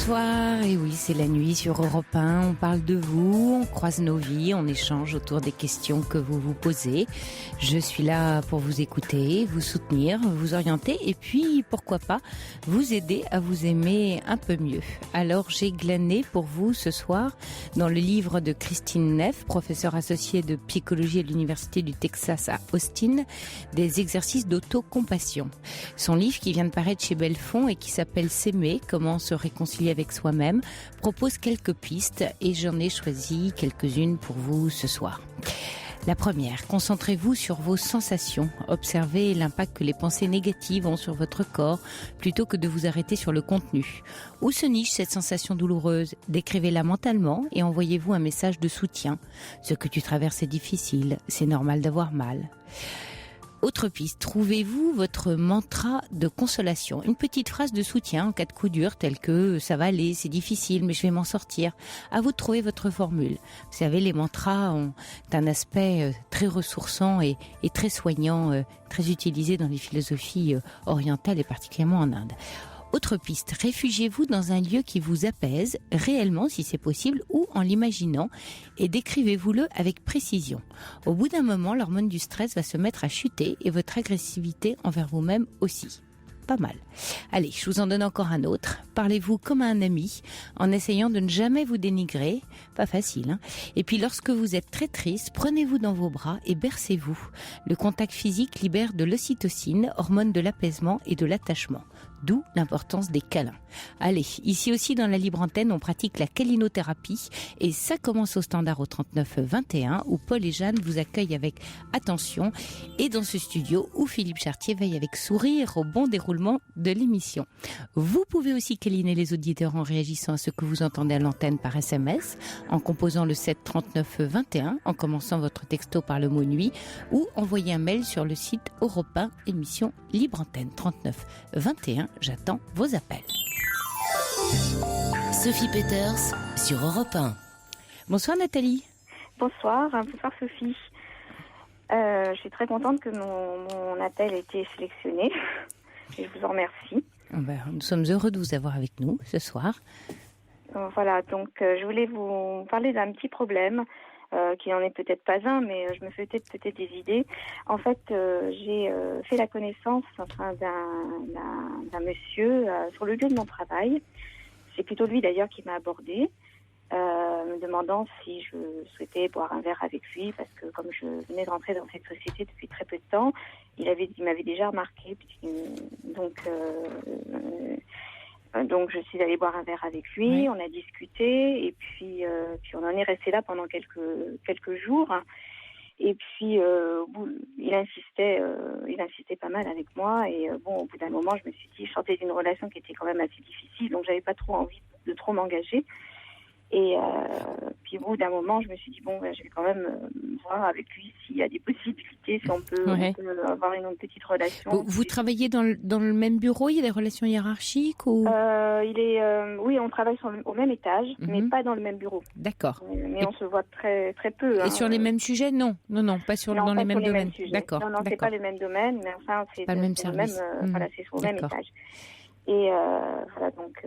Bonsoir, et oui, c'est la nuit sur Europe 1, on parle de vous, on croise nos vies, on échange autour des questions que vous vous posez. Je suis là pour vous écouter, vous soutenir, vous orienter et puis, pourquoi pas, vous aider à vous aimer un peu mieux. Alors, j'ai glané pour vous ce soir, dans le livre de Christine Neff, professeure associée de psychologie à l'Université du Texas à Austin, des exercices d'autocompassion. Son livre qui vient de paraître chez Belfond et qui s'appelle S'aimer, comment se réconcilier avec soi-même, propose quelques pistes et j'en ai choisi quelques-unes pour vous ce soir. La première, concentrez-vous sur vos sensations. Observez l'impact que les pensées négatives ont sur votre corps plutôt que de vous arrêter sur le contenu. Où se niche cette sensation douloureuse? Décrivez-la mentalement et envoyez-vous un message de soutien. Ce que tu traverses est difficile, c'est normal d'avoir mal. Autre piste, trouvez-vous votre mantra de consolation. Une petite phrase de soutien en cas de coup dur telle que « ça va aller, c'est difficile, mais je vais m'en sortir ». À vous de trouver votre formule. Vous savez, les mantras ont un aspect très ressourçant et très soignant, très utilisé dans les philosophies orientales et particulièrement en Inde. Autre piste, réfugiez-vous dans un lieu qui vous apaise, réellement si c'est possible, ou en l'imaginant, et décrivez-vous-le avec précision. Au bout d'un moment, l'hormone du stress va se mettre à chuter et votre agressivité envers vous-même aussi. Pas mal. Allez, je vous en donne encore un autre. Parlez-vous comme à un ami, en essayant de ne jamais vous dénigrer. Pas facile, hein. Et puis lorsque vous êtes très triste, prenez-vous dans vos bras et bercez-vous. Le contact physique libère de l'ocytocine, hormone de l'apaisement et de l'attachement. D'où l'importance des câlins. Allez, ici aussi dans la libre antenne, on pratique la câlinothérapie et ça commence au standard au 39 21 où Paul et Jeanne vous accueillent avec attention et dans ce studio où Philippe Chartier veille avec sourire au bon déroulement de l'émission. Vous pouvez aussi câliner les auditeurs en réagissant à ce que vous entendez à l'antenne par SMS, en composant le 7 39 21, en commençant votre texto par le mot nuit ou envoyer un mail sur le site Europe 1 émission libre antenne 39 21. J'attends vos appels. Sophie Peters sur Europe 1. Bonsoir Nathalie. Bonsoir Sophie. Je suis très contente que mon appel ait été sélectionné. Et je vous en remercie. Nous sommes heureux de vous avoir avec nous ce soir. Voilà, donc je voulais vous parler d'un petit problème qui n'en est peut-être pas un, mais je me fais peut-être des idées. En fait, j'ai fait la connaissance d'un monsieur sur le lieu de mon travail. C'est plutôt lui d'ailleurs qui m'a abordée, me demandant si je souhaitais boire un verre avec lui, parce que comme je venais de rentrer dans cette société depuis très peu de temps, il m'avait déjà remarqué. Donc je suis allée boire un verre avec lui, oui. On a discuté et puis on en est resté là pendant quelques jours. Et puis il insistait pas mal avec moi et au bout d'un moment je me suis dit, je sortais d'une relation qui était quand même assez difficile, donc j'avais pas trop envie de trop m'engager. Et puis au bout d'un moment, je me suis dit, je vais quand même voir avec lui s'il y a des possibilités, si on peut avoir une petite relation. Vous travaillez dans le même bureau? Il y a des relations hiérarchiques ou oui, on travaille au même étage, mais pas dans le même bureau. D'accord. Mais on se voit très très peu. Et sur les mêmes sujets? Non, pas dans les mêmes domaines. D'accord. Non, c'est pas les mêmes domaines, mais enfin c'est pas le même service. Voilà, c'est sur le même étage. Et voilà, donc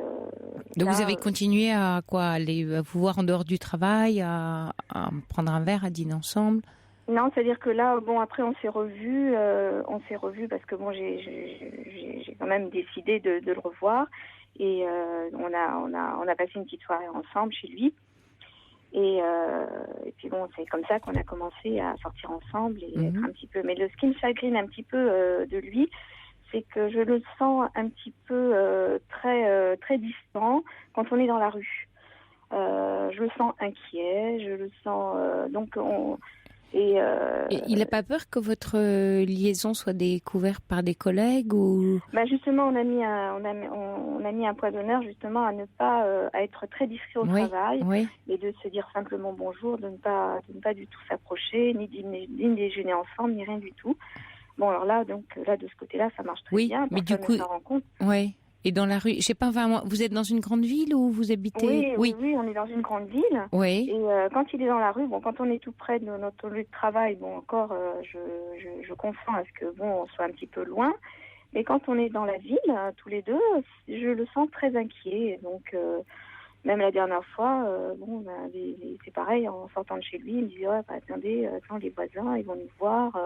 là, vous avez continué à aller vous voir en dehors du travail, à prendre un verre, à dîner ensemble? Non, c'est-à-dire que là, après on s'est revus parce que j'ai quand même décidé de le revoir et on a passé une petite soirée ensemble chez lui et puis c'est comme ça qu'on a commencé à sortir ensemble et être un petit peu. Mais ce qui me chagrine un petit peu de lui, c'est que je le sens un petit peu très très distant quand on est dans la rue. Je le sens inquiet, je le sens et il n'a pas peur que votre liaison soit découverte par des collègues ou? Justement, on a mis un point d'honneur justement à ne pas à être très discret au travail et de se dire simplement bonjour, de ne pas du tout s'approcher, ni de déjeuner ensemble, ni rien du tout. Bon, alors là, de ce côté-là, ça marche très bien. Mais du coup, et dans la rue, je sais pas, vous êtes dans une grande ville où vous habitez? Oui, on est dans une grande ville. Oui. Et quand il est dans la rue, quand on est tout près de notre lieu de travail, je consens à ce que on soit un petit peu loin. Mais quand on est dans la ville, tous les deux, je le sens très inquiet. Donc, même la dernière fois, c'est pareil, en sortant de chez lui, il me disait, ouais, attendez, attends, les voisins, ils vont nous voir.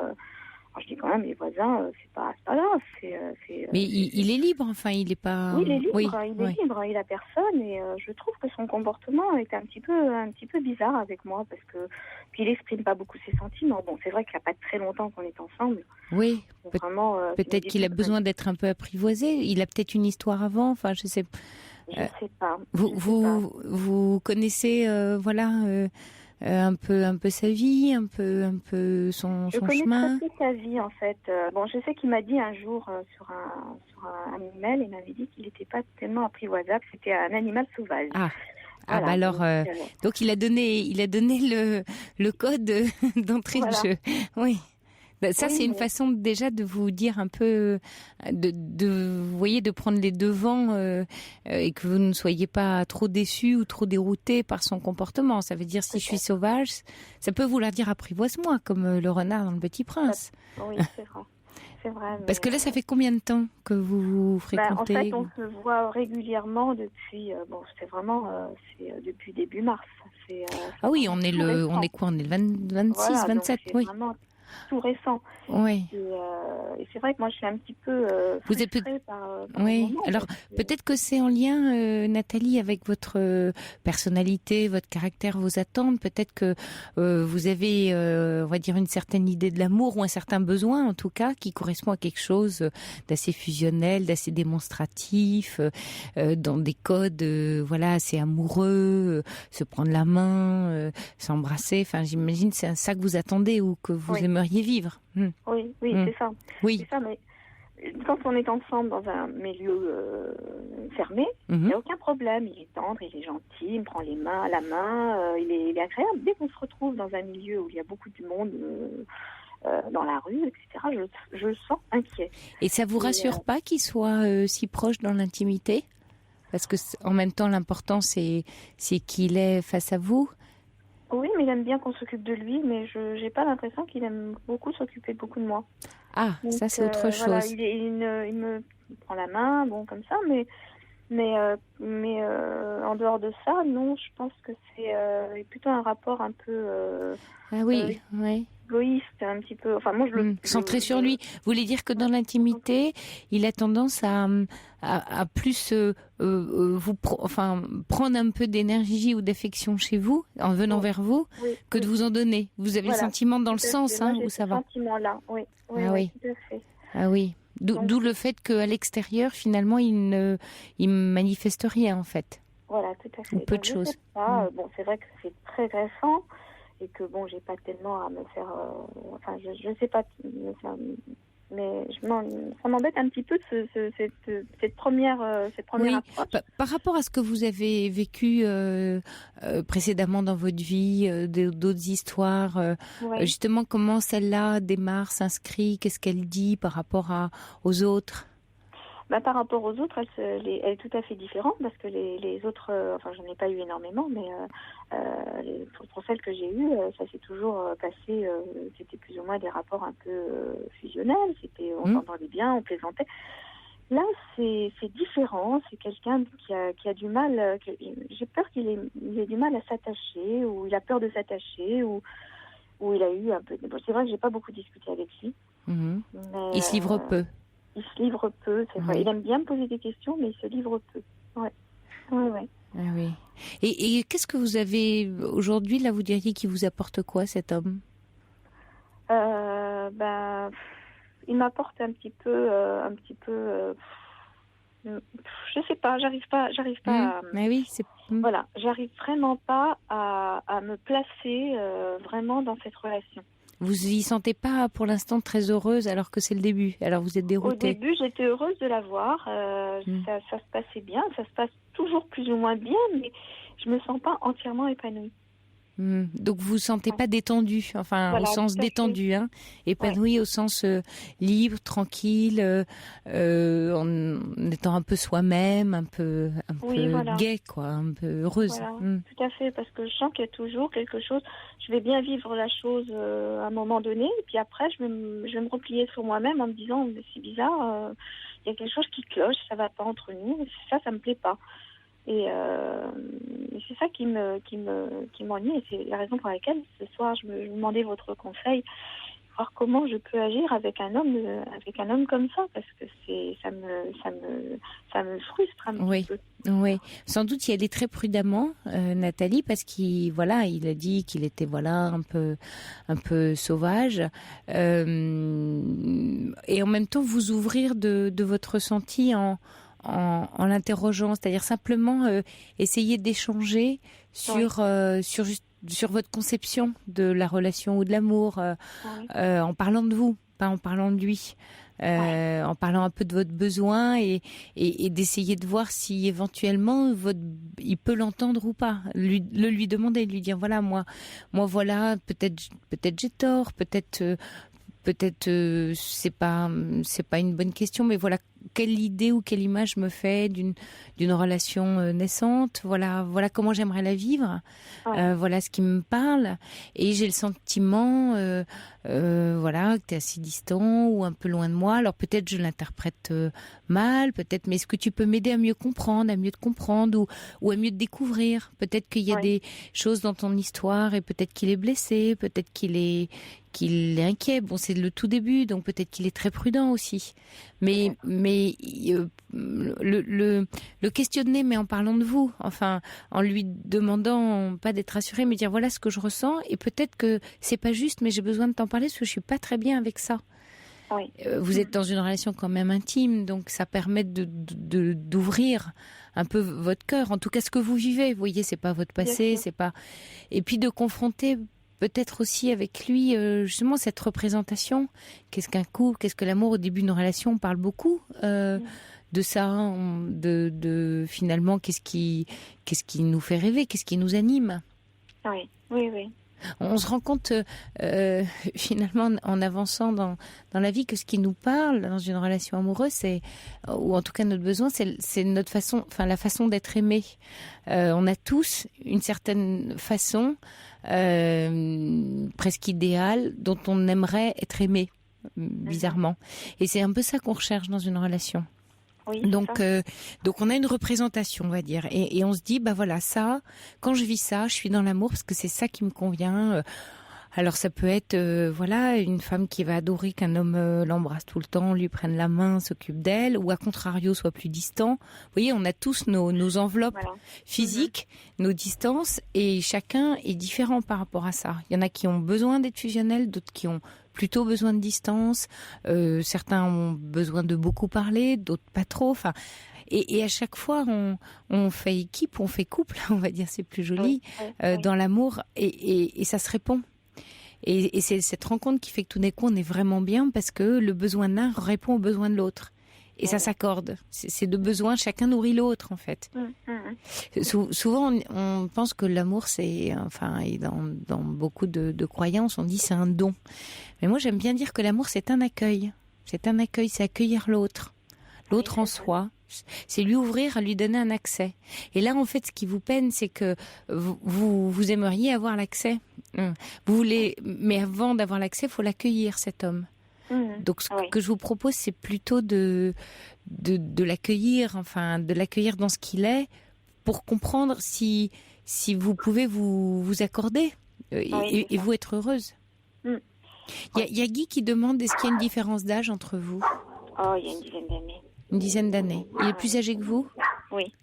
Alors, je dis quand même, les voisins, c'est pas grave. Mais il est libre, enfin, il est pas... Oui, il est libre, oui, il est libre, il a personne. Et je trouve que son comportement est un petit peu bizarre avec moi, parce que puis il exprime pas beaucoup ses sentiments. Bon, c'est vrai qu'il n'y a pas très longtemps qu'on est ensemble. Oui, vraiment, peut-être qu'il a besoin d'être un peu apprivoisé. Il a peut-être une histoire avant, enfin, je sais. Je sais pas. Vous connaissez, un peu sa vie, un peu son chemin. Je connais très peu sa vie, en fait. Bon, je sais qu'il m'a dit un jour sur un email, il m'avait dit qu'il n'était pas tellement apprivoisable, c'était un animal sauvage. Voilà, bah alors, donc il a donné le code d'entrée de jeu. Oui. Ça, oui, c'est une façon déjà de vous dire un peu, vous voyez, de prendre les devants et que vous ne soyez pas trop déçus ou trop déroutés par son comportement. Ça veut dire, si je suis sauvage, ça peut vouloir dire apprivoise-moi, comme le renard dans Le Petit Prince. Oui, c'est vrai. C'est vrai. Parce que là, ça fait combien de temps que vous fréquentez? En fait, on se voit régulièrement depuis, depuis début mars. Ah oui, on est le 26, 27, oui. Vraiment tout récent. Oui. Et c'est vrai que moi, je suis un petit peu frustrée par oui. moment, Alors, peut-être que c'est en lien, Nathalie, avec votre personnalité, votre caractère, vos attentes. Peut-être que vous avez, on va dire, une certaine idée de l'amour ou un certain besoin, en tout cas, qui correspond à quelque chose d'assez fusionnel, d'assez démonstratif, dans des codes, assez amoureux, se prendre la main, s'embrasser. Enfin, j'imagine c'est ça que vous attendez ou que vous aimeriez vivre. Oui, c'est ça. Oui. C'est ça, mais quand on est ensemble dans un milieu fermé, il n'y a aucun problème. Il est tendre, il est gentil, il me prend la main, il est agréable. Dès qu'on se retrouve dans un milieu où il y a beaucoup de monde dans la rue, etc., je le sens inquiet. Et ça vous rassure pas qu'il soit si proche dans l'intimité? Parce que en même temps, l'important, c'est qu'il est face à vous. Oui, mais il aime bien qu'on s'occupe de lui, mais je n'ai pas l'impression qu'il aime beaucoup s'occuper beaucoup de moi. Ah, donc, ça c'est autre chose. Voilà, il me prend la main, bon, comme ça, mais en dehors de ça, non, je pense que c'est plutôt un rapport un peu égoïste, un petit peu. Enfin, moi, centré sur lui. Vous voulez dire que dans l'intimité, il a tendance à plus prendre un peu d'énergie ou d'affection chez vous, en venant vers vous, que de vous en donner. Vous avez le sentiment dans le sens, où ça va. Ce sentiment-là, oui, tout à fait. Ah oui. D'où le fait qu'à l'extérieur, finalement, il manifeste rien, en fait. Voilà, tout à fait. Ou peu de choses. Bon, c'est vrai que c'est très récent et que bon, j'ai pas tellement à me faire. Je sais pas, mais ça m'embête un petit peu cette première approche. Par rapport à ce que vous avez vécu précédemment dans votre vie, d'autres histoires, justement, comment celle-là démarre, s'inscrit, qu'est-ce qu'elle dit par rapport aux autres? Par rapport aux autres, elle est tout à fait différente parce que les autres, j'en ai pas eu énormément, mais pour celles que j'ai eues, ça s'est toujours passé, c'était plus ou moins des rapports un peu fusionnels, on s'entendait bien, on plaisantait. Là, c'est différent, c'est quelqu'un qui a du mal, j'ai peur qu'il ait du mal à s'attacher, ou il a peur de s'attacher, ou il a eu un peu... Bon, c'est vrai que j'ai pas beaucoup discuté avec lui. Mais, il se livre peu. Il se livre peu, c'est vrai. Il aime bien me poser des questions, mais il se livre peu. Ouais. Ah oui. Et qu'est-ce que vous avez aujourd'hui, là, vous diriez qu'il vous apporte quoi, cet homme? Il m'apporte un petit peu, je sais pas, j'arrive pas Mais oui, voilà, j'arrive vraiment pas à me placer vraiment dans cette relation. Vous y sentez pas pour l'instant très heureuse alors que c'est le début. Alors vous êtes déroutée. Au début, j'étais heureuse de la voir. Ça se passait bien. Ça se passe toujours plus ou moins bien, mais je me sens pas entièrement épanouie. Donc vous vous sentez pas détendu, enfin Voilà, au sens tout à fait. détendu, hein, épanoui au sens libre, tranquille, en étant un peu soi-même, un peu Oui, voilà. gai, quoi, un peu heureuse. Voilà, tout à fait, parce que je sens qu'il y a toujours quelque chose. Je vais bien vivre la chose à un moment donné, et puis après, je vais me replier sur moi-même en me disant, mais c'est bizarre, il y a quelque chose qui cloche, ça va pas entre nous, ça me plaît pas. Et c'est ça qui m'ennuie, et c'est la raison pour laquelle ce soir je me demandais votre conseil, voir comment je peux agir avec un homme comme ça, parce que ça me frustre un petit peu. Oui, sans doute y aller très prudemment, Nathalie, parce qu'il a dit qu'il était un peu sauvage, et en même temps vous ouvrir de votre ressenti en l'interrogeant, c'est-à-dire simplement essayer d'échanger sur votre conception de la relation ou de l'amour, en parlant de vous, pas en parlant de lui, en parlant un peu de votre besoin et d'essayer de voir si éventuellement il peut l'entendre ou pas, lui demander, lui dire voilà moi voilà, peut-être j'ai tort, peut-être c'est pas une bonne question, mais voilà quelle idée ou quelle image me fait d'une relation naissante, voilà comment j'aimerais la vivre, voilà ce qui me parle, et j'ai le sentiment que t'es assez distant ou un peu loin de moi, alors peut-être je l'interprète mal, peut-être, mais est-ce que tu peux m'aider à mieux comprendre, ou à mieux te découvrir, peut-être qu'il y a des choses dans ton histoire et peut-être qu'il est blessé, peut-être qu'il est inquiet. Bon, c'est le tout début, donc peut-être qu'il est très prudent aussi. Mais le questionner, mais en parlant de vous, enfin, en lui demandant pas d'être rassuré, mais dire voilà ce que je ressens, et peut-être que c'est pas juste, mais j'ai besoin de t'en parler parce que je suis pas très bien avec ça. Vous êtes dans une relation quand même intime, donc ça permet d'ouvrir un peu votre cœur, en tout cas ce que vous vivez. Vous voyez, c'est pas votre passé, c'est pas. Et puis de confronter peut-être aussi avec lui justement cette représentation. Qu'est-ce qu'un couple, qu'est-ce que l'amour? Au début d'une relation, on parle beaucoup de ça, de finalement qu'est-ce qui nous fait rêver, qu'est-ce qui nous anime. Oui. On se rend compte finalement en avançant dans la vie que ce qui nous parle dans une relation amoureuse, ou en tout cas notre besoin, c'est notre façon, enfin la façon d'être aimé. On a tous une certaine façon presque idéale dont on aimerait être aimé, bizarrement. Et c'est un peu ça qu'on recherche dans une relation. Donc on a une représentation, on va dire, et on se dit voilà, ça, quand je vis ça, je suis dans l'amour parce que c'est ça qui me convient. Alors ça peut être une femme qui va adorer qu'un homme l'embrasse tout le temps, lui prenne la main, s'occupe d'elle, ou à contrario soit plus distant. Vous voyez, on a tous nos enveloppes physiques, nos distances, et chacun est différent par rapport à ça. Il y en a qui ont besoin d'être fusionnels, d'autres qui ont plutôt besoin de distance, certains ont besoin de beaucoup parler, d'autres pas trop, enfin, et à chaque fois on fait équipe, on fait couple, on va dire, c'est plus joli, dans l'amour, et ça se répond. Et c'est cette rencontre qui fait que tout d'un coup on est vraiment bien, parce que le besoin de l'un répond au besoin de l'autre. Et ça s'accorde. Ces deux besoins, chacun nourrit l'autre, en fait. Souvent, on pense que l'amour, et dans beaucoup de croyances, on dit c'est un don. Mais moi, j'aime bien dire que l'amour, c'est un accueil. C'est un accueil, c'est accueillir l'autre. L'autre en soi. C'est lui ouvrir, lui donner un accès. Et là, en fait, ce qui vous peine, c'est que vous aimeriez avoir l'accès. Vous voulez, mais avant d'avoir l'accès, il faut l'accueillir, cet homme. Donc, ce que je vous propose, c'est plutôt de l'accueillir, de l'accueillir dans ce qu'il est, pour comprendre si vous pouvez vous accorder et vous être heureuse. Il y a Guy qui demande, est-ce qu'il y a une différence d'âge entre vous? Il y a une dizaine d'années. Une dizaine d'années. Il est plus âgé que vous? Oui.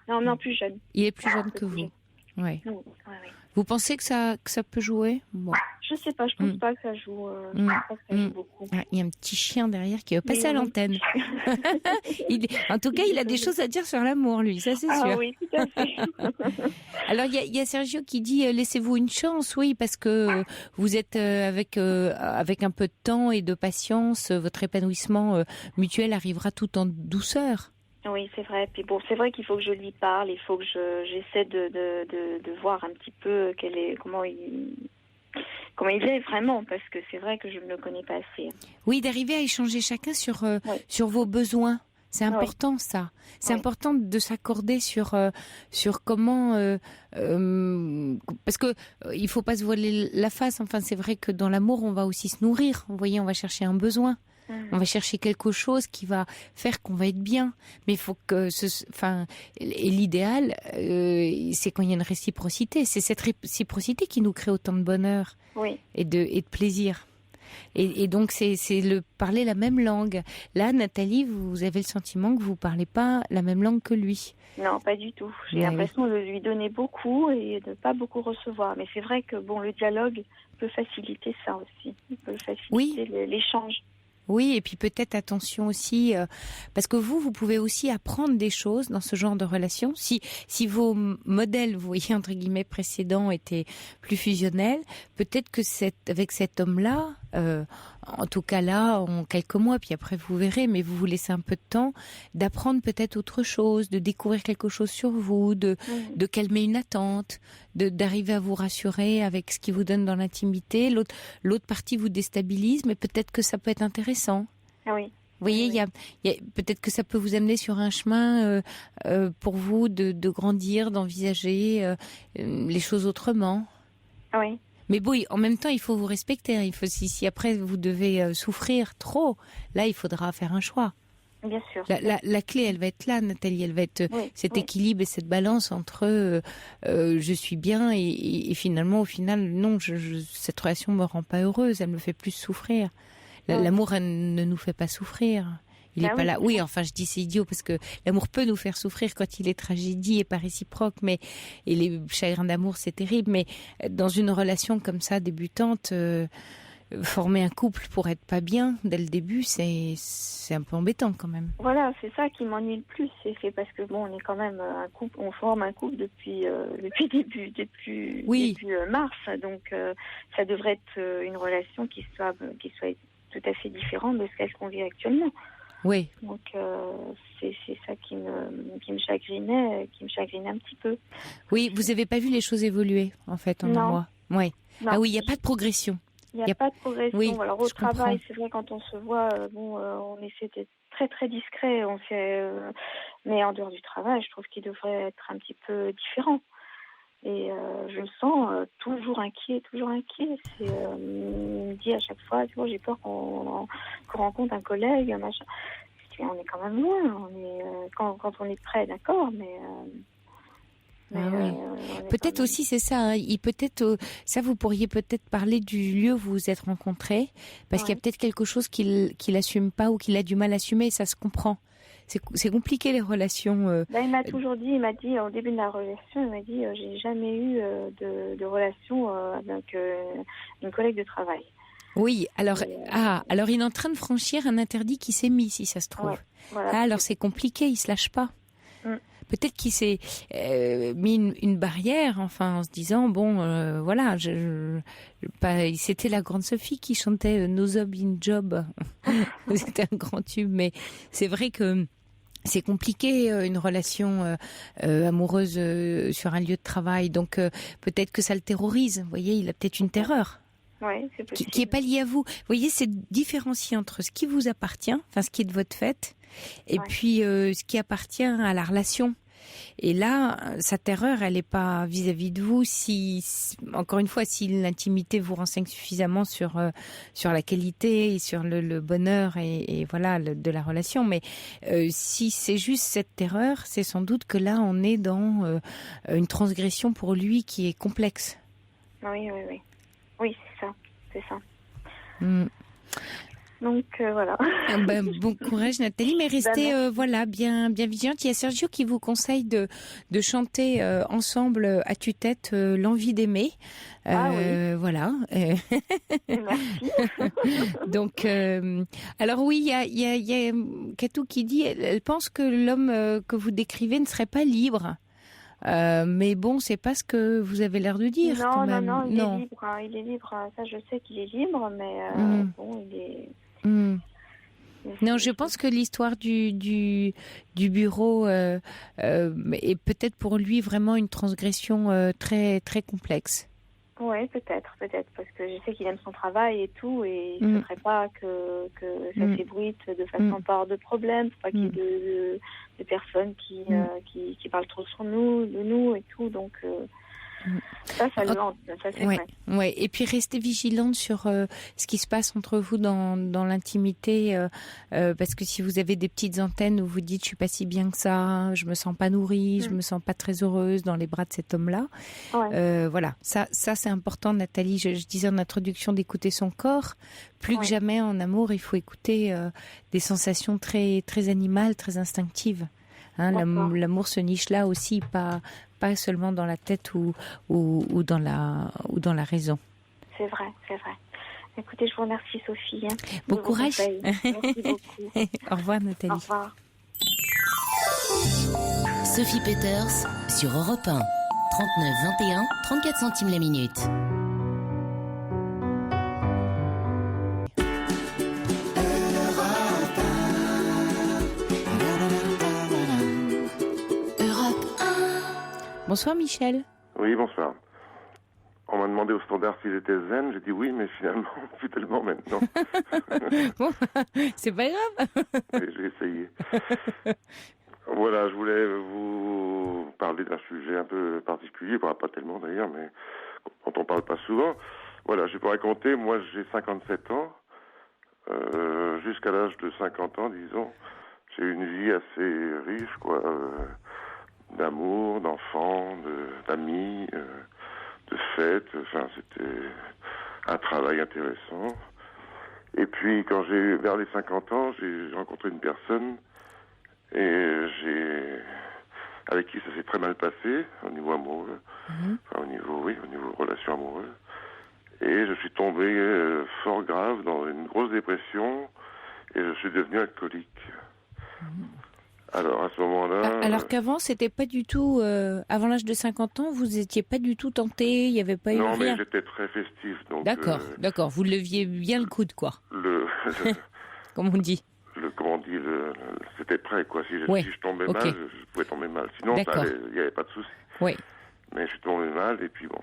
Non, plus jeune. Il est plus jeune que vous. Oui. Vous pensez que ça peut jouer? Bon. Je sais pas, je pense pas que ça joue. Je pense pas que ça joue beaucoup. Il y a un petit chien derrière qui va passer à l'antenne. En tout cas, il a des choses à dire sur l'amour, lui, ça c'est sûr. Oui, tout à fait. Alors, il y a Sergio qui dit laissez-vous une chance, oui, parce que vous êtes avec un peu de temps et de patience, votre épanouissement mutuel arrivera tout en douceur. Oui, c'est vrai. Puis bon, c'est vrai qu'il faut que je lui parle. Il faut que j'essaie de voir un petit peu comment il est vraiment, parce que c'est vrai que je ne le connais pas assez. Oui, d'arriver à échanger chacun Oui. sur vos besoins. C'est important, Oui. ça. C'est Oui. important de s'accorder sur comment parce que il faut pas se voiler la face. Enfin, c'est vrai que dans l'amour, on va aussi se nourrir. Vous voyez, on va chercher un besoin. On va chercher quelque chose qui va faire qu'on va être bien. Mais il faut que et l'idéal, c'est quand il y a une réciprocité. C'est cette réciprocité qui nous crée autant de bonheur Oui. et de plaisir. Et donc, c'est parler la même langue. Là, Nathalie, vous avez le sentiment que vous parlez pas la même langue que lui. Non, pas du tout. J'ai l'impression de lui donner beaucoup et de pas beaucoup recevoir. Mais c'est vrai que le dialogue peut faciliter ça aussi. Il peut faciliter l'échange. Oui, et puis peut-être attention aussi, parce que vous pouvez aussi apprendre des choses dans ce genre de relation. Si vos modèles, vous voyez, entre guillemets, précédents étaient plus fusionnels, peut-être que avec cet homme-là, en tout cas là, en quelques mois, puis après vous verrez, mais vous laissez un peu de temps d'apprendre peut-être autre chose, de découvrir quelque chose sur vous, de calmer une attente, d'arriver à vous rassurer avec ce qui vous donne dans l'intimité. L'autre partie vous déstabilise, mais peut-être que ça peut être intéressant. Ah oui. Vous voyez, il y a peut-être que ça peut vous amener sur un chemin pour vous de grandir, d'envisager les choses autrement. Ah oui. Mais bon, en même temps, il faut vous respecter. Il faut si après vous devez souffrir trop, là, il faudra faire un choix. Bien sûr. La clé, elle va être là, Nathalie. Elle va être cet équilibre et cette balance entre je suis bien et finalement, au final, non, cette relation me rend pas heureuse. Elle me fait plus souffrir. L'amour, elle ne nous fait pas souffrir. Il est pas là. Oui, enfin, je dis c'est idiot parce que l'amour peut nous faire souffrir quand il est tragédie et pas réciproque, et les chagrins d'amour, c'est terrible. Mais dans une relation comme ça, débutante, former un couple pour être pas bien dès le début, c'est un peu embêtant quand même. Voilà, c'est ça qui m'ennuie le plus. C'est parce que on est quand même un couple, on forme un couple depuis début mars, donc ça devrait être une relation qui soit tout à fait différente de ce qu'on vit actuellement. Oui. Donc c'est ça qui me chagrinait un petit peu. Oui, vous avez pas vu les choses évoluer en fait en un mois. Ouais. Non. Ah oui, il y a pas de progression. Il n'y a pas de progression. Oui, alors au travail, c'est vrai, quand on se voit, on essaie d'être très très discret. Mais en dehors du travail, je trouve qu'il devrait être un petit peu différent. Et je le sens toujours inquiet. Il me dit à chaque fois, j'ai peur qu'on rencontre un collègue, un machin. Je dis, on est quand même loin. Quand on est prêt, d'accord, mais... peut-être aussi c'est ça. Hein. Ça vous pourriez peut-être parler du lieu où vous vous êtes rencontrés, parce qu'il y a peut-être quelque chose qu'il assume pas ou qu'il a du mal à assumer. Et ça se comprend. C'est compliqué les relations. Il m'a toujours dit, au début de la relation, il m'a dit, j'ai jamais eu de relation avec une collègue de travail. Oui, alors il est en train de franchir un interdit qui s'est mis, si ça se trouve. Ouais, voilà. Alors c'est compliqué, il se lâche pas. Peut-être qu'il s'est mis une barrière, enfin en se disant voilà, c'était la grande Sophie qui chantait No Job in Job. C'était un grand tube, mais c'est vrai que c'est compliqué une relation amoureuse sur un lieu de travail, donc peut-être que ça le terrorise. Vous voyez, il a peut-être une terreur. Ouais, c'est possible. Qui est pas liée à vous. Vous voyez, c'est différencier entre ce qui vous appartient, enfin ce qui est de votre fait, et puis ce qui appartient à la relation. Et là, sa terreur, elle n'est pas vis-à-vis de vous. Encore une fois, si l'intimité vous renseigne suffisamment sur la qualité et sur le bonheur et voilà de la relation, mais si c'est juste cette terreur, c'est sans doute que là, on est dans une transgression pour lui qui est complexe. Oui, c'est ça. Donc voilà. Bon courage Nathalie, mais restez bien vigilante. Il y a Sergio qui vous conseille de chanter ensemble à tue-tête l'envie d'aimer. Oui. Voilà. Merci. Donc alors oui, il y a Katou qui dit, elle pense que l'homme que vous décrivez ne serait pas libre. Mais bon, c'est pas ce que vous avez l'air de dire. Non, il est libre. Ça, je sais qu'il est libre, mais il est. Non, je pense que l'histoire du bureau est peut-être pour lui vraiment une transgression très, très complexe. Oui, peut-être, parce que je sais qu'il aime son travail et tout, et il ne faudrait pas que ça s'ébruite de façon pas hors de problème, pas qu'il y ait de personnes qui parlent trop sur nous, de nous et tout, donc ça le hante, ça c'est vrai. Ouais. Et puis restez vigilante sur ce qui se passe entre vous dans l'intimité, parce que si vous avez des petites antennes où vous dites je suis pas si bien que ça, je me sens pas nourrie, je me sens pas très heureuse dans les bras de cet homme-là, voilà, ça c'est important, Nathalie. Je disais en introduction d'écouter son corps. Plus que jamais en amour, il faut écouter des sensations très très animales, très instinctives. Hein, l'amour se niche là aussi, pas seulement dans la tête ou dans la raison. C'est vrai. Écoutez, je vous remercie, Sophie. Bon courage. Merci beaucoup. Au revoir, Nathalie. Au revoir. Sophie Peters sur Europe 1. 39 21 34 centimes la minute. Bonsoir Michel. Oui, bonsoir. On m'a demandé au standard si j'étais zen, j'ai dit oui, mais finalement, plus tellement maintenant. Bon, c'est pas grave. J'ai essayé. Voilà, je voulais vous parler d'un sujet un peu particulier, pas tellement d'ailleurs, mais dont on parle pas souvent. Voilà, je vais vous raconter, moi j'ai 57 ans, jusqu'à l'âge de 50 ans, disons, j'ai eu une vie assez riche, quoi, d'amour, d'enfants, d'amis, de fêtes, enfin c'était un travail intéressant. Et puis quand vers les 50 ans, j'ai rencontré une personne et avec qui ça s'est très mal passé au niveau amoureux, enfin, au niveau relation amoureuse. Et je suis tombé fort grave dans une grosse dépression et je suis devenu alcoolique. Alors à ce moment-là... Alors qu'avant, c'était pas du tout... avant l'âge de 50 ans, vous étiez pas du tout tenté, il n'y avait pas eu rien. Non, mais j'étais très festif. Donc, d'accord. Vous leviez bien le coude, quoi. Comme on dit. C'était prêt, quoi. Si je tombais mal, je pouvais tomber mal. Sinon, il n'y avait pas de souci. Oui. Mais je suis tombé mal, et puis bon.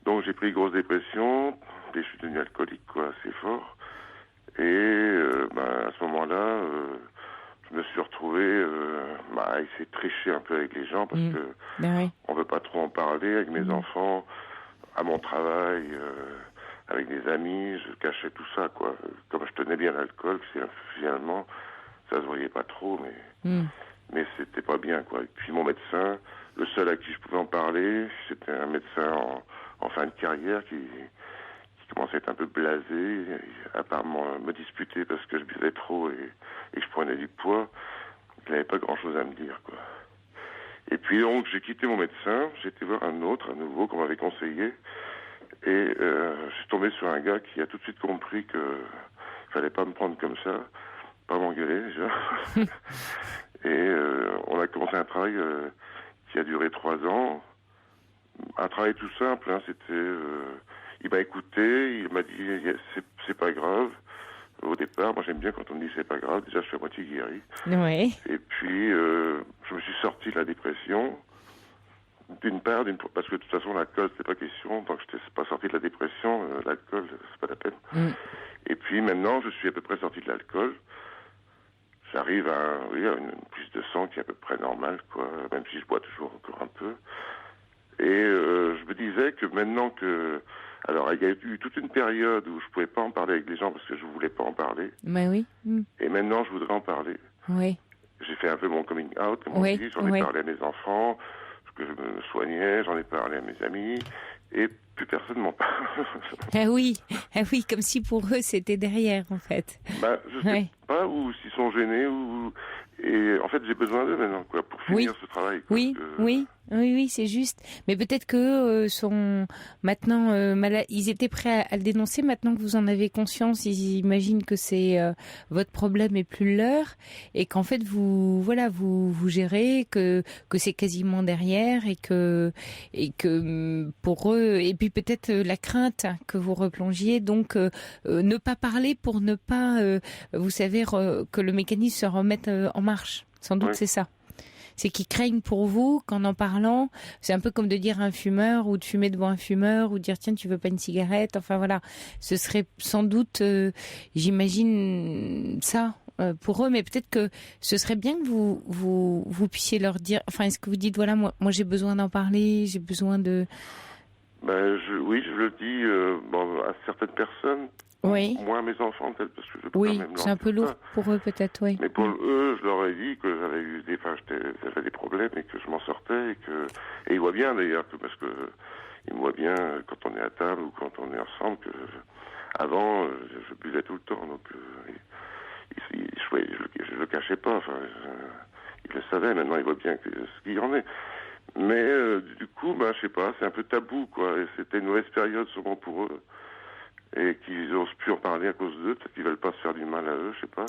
Donc j'ai pris une grosse dépression, et je suis devenu alcoolique, quoi, assez fort. Et à ce moment-là... je me suis retrouvé à essayer de tricher un peu avec les gens parce que on veut pas trop en parler avec mes enfants, à mon travail, avec des amis, je cachais tout ça, quoi. Comme je tenais bien l'alcool, finalement, ça se voyait pas trop, mais c'était pas bien, quoi. Et puis mon médecin, le seul à qui je pouvais en parler, c'était un médecin en fin de carrière qui commençait à être un peu blasé, à part me disputer parce que je buvais trop et que je prenais du poids. Il n'avait pas grand-chose à me dire, quoi. Et puis donc, j'ai quitté mon médecin, j'ai été voir un nouveau, qu'on m'avait conseillé, et je suis tombé sur un gars qui a tout de suite compris que fallait pas me prendre comme ça, pas m'engueuler déjà. Et on a commencé un travail qui a duré 3 ans, un travail tout simple, hein, c'était... il m'a écouté, il m'a dit c'est pas grave. Au départ, moi j'aime bien quand on me dit c'est pas grave, déjà je suis à moitié guéri. Oui. Et puis je me suis sorti de la dépression. D'une part, parce que de toute façon l'alcool c'était pas question, donc je n'étais pas sorti de la dépression, l'alcool c'est pas la peine. Et puis maintenant je suis à peu près sorti de l'alcool. J'arrive à une prise de sang qui est à peu près normale, quoi, même si je bois toujours encore un peu. Et je me disais que maintenant que... Alors, il y a eu toute une période où je pouvais pas en parler avec les gens parce que je voulais pas en parler. Mais oui. Et maintenant, je voudrais en parler. Oui. J'ai fait un peu mon coming out, comme on dit. J'en ai parlé à mes enfants, que je me soignais, j'en ai parlé à mes amis, et plus personne m'en parle. Ah oui, comme si pour eux, c'était derrière, en fait. Je sais pas, ou s'ils sont gênés, ou... Et en fait, j'ai besoin d'eux maintenant, quoi, pour finir ce travail. Quoi, oui. Oui, c'est juste. Mais peut-être que sont maintenant ils étaient prêts à le dénoncer. Maintenant que vous en avez conscience, ils imaginent que c'est votre problème et plus leur, et qu'en fait vous gérez, que c'est quasiment derrière, et que pour eux, et puis peut-être la crainte que vous replongiez, donc ne pas parler pour ne pas, vous savez, que le mécanisme se remette en marche. Sans doute, c'est ça. C'est qu'ils craignent pour vous qu'en en parlant, c'est un peu comme de dire à un fumeur, ou de fumer devant un fumeur, ou de dire tiens, tu veux pas une cigarette, enfin voilà. Ce serait sans doute, j'imagine ça pour eux, mais peut-être que ce serait bien que vous puissiez leur dire, enfin est-ce que vous dites voilà, moi j'ai besoin d'en parler, j'ai besoin de... Oui, je le dis à certaines personnes. Oui. Moi, à mes enfants, peut-être, parce que je peux oui, quand même c'est un peu lourd pour eux, peut-être, oui. Mais pour eux, je leur ai dit que j'avais des problèmes et que je m'en sortais et ils voient bien d'ailleurs, parce que ils me voient bien quand on est à table ou quand on est ensemble que avant, je buvais tout le temps, donc je le cachais pas. Enfin, ils le savaient. Maintenant, ils voient bien ce qu'il y en est. Mais du coup, je sais pas, c'est un peu tabou, quoi. Et c'était une mauvaise période souvent pour eux. Et qu'ils n'osent plus en parler à cause d'eux, peut-être qu'ils veulent pas se faire du mal à eux, je sais pas.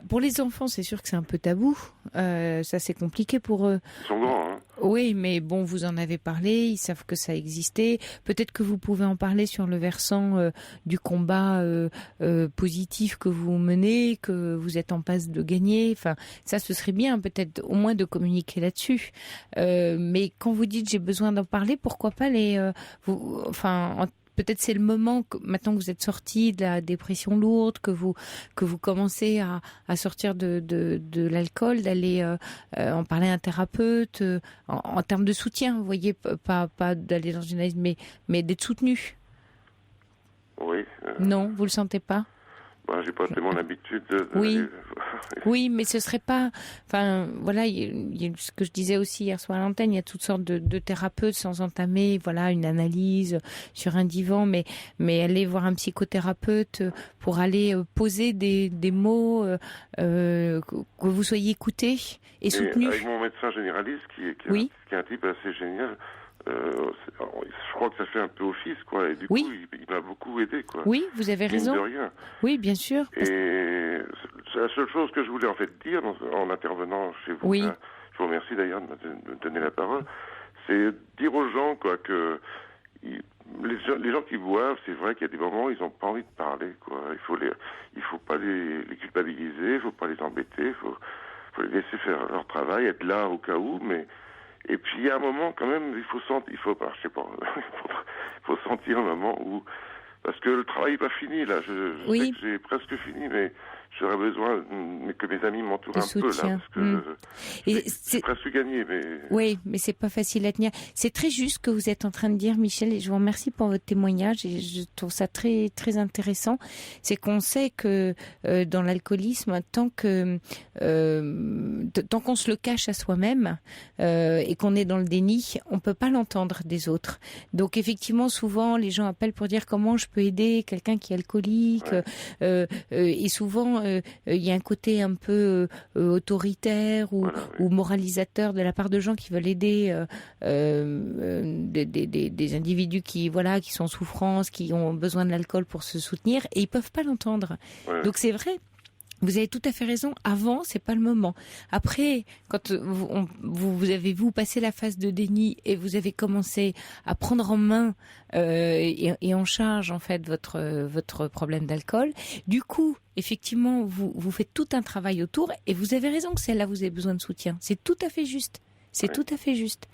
Pour les enfants, c'est sûr que c'est un peu tabou. Ça, c'est compliqué pour eux. Ils sont grands, hein. Oui, mais bon, vous en avez parlé, ils savent que ça existait. Peut-être que vous pouvez en parler sur le versant du combat positif que vous menez, que vous êtes en passe de gagner. Enfin, ça, ce serait bien, peut-être au moins de communiquer là-dessus. Mais quand vous dites j'ai besoin d'en parler, pourquoi pas peut-être c'est le moment, maintenant que vous êtes sorti de la dépression lourde, que vous commencez à sortir de l'alcool, d'aller en parler à un thérapeute, en termes de soutien, vous voyez, pas d'aller dans une analyse, mais d'être soutenu. Oui. Non, vous le sentez pas? J'ai pas tellement l'habitude de oui. Oui, mais ce serait pas... Enfin, voilà, il y a ce que je disais aussi hier soir à l'antenne, il y a toutes sortes de thérapeutes sans entamer, voilà, une analyse sur un divan, mais aller voir un psychothérapeute pour aller poser des mots, que vous soyez écouté et soutenu. Avec mon médecin généraliste, qui est un type assez génial, je crois que ça fait un peu office, quoi. Et du coup, il m'a beaucoup aidé, quoi. Oui, vous avez raison. De rien. Oui, bien sûr. Et c'est la seule chose que je voulais en fait dire en intervenant chez vous. Oui. Là, je vous remercie d'ailleurs de me donner la parole. C'est dire aux gens, quoi, que les gens qui boivent, c'est vrai qu'il y a des moments où ils n'ont pas envie de parler, quoi. Il faut pas les culpabiliser, il faut pas les embêter, il faut les laisser faire leur travail, être là au cas où, mais et puis il y a un moment quand même, il faut sentir un moment où, parce que le travail n'est pas fini là, je sais que j'ai presque fini, mais j'aurais besoin que mes amis m'entourent un peu là, parce que c'est presque gagné. Oui, mais c'est pas facile à tenir. C'est très juste ce que vous êtes en train de dire, Michel, et je vous remercie pour votre témoignage, et je trouve ça très très intéressant. C'est qu'on sait que dans l'alcoolisme, tant qu'on se le cache à soi-même et qu'on est dans le déni, on peut pas l'entendre des autres. Donc effectivement, souvent les gens appellent pour dire comment je peux aider quelqu'un qui est alcoolique, et souvent il y a un côté un peu autoritaire ou moralisateur de la part de gens qui veulent aider des individus qui sont en souffrance, qui ont besoin de l'alcool pour se soutenir, et ils peuvent pas l'entendre. Donc c'est vrai. Vous avez tout à fait raison. Avant, c'est pas le moment. Après, quand vous avez passé la phase de déni et vous avez commencé à prendre en main et en charge en fait votre problème d'alcool, du coup, effectivement, vous faites tout un travail autour, et vous avez raison que celle-là vous avez besoin de soutien. C'est tout à fait juste. C'est tout à fait juste.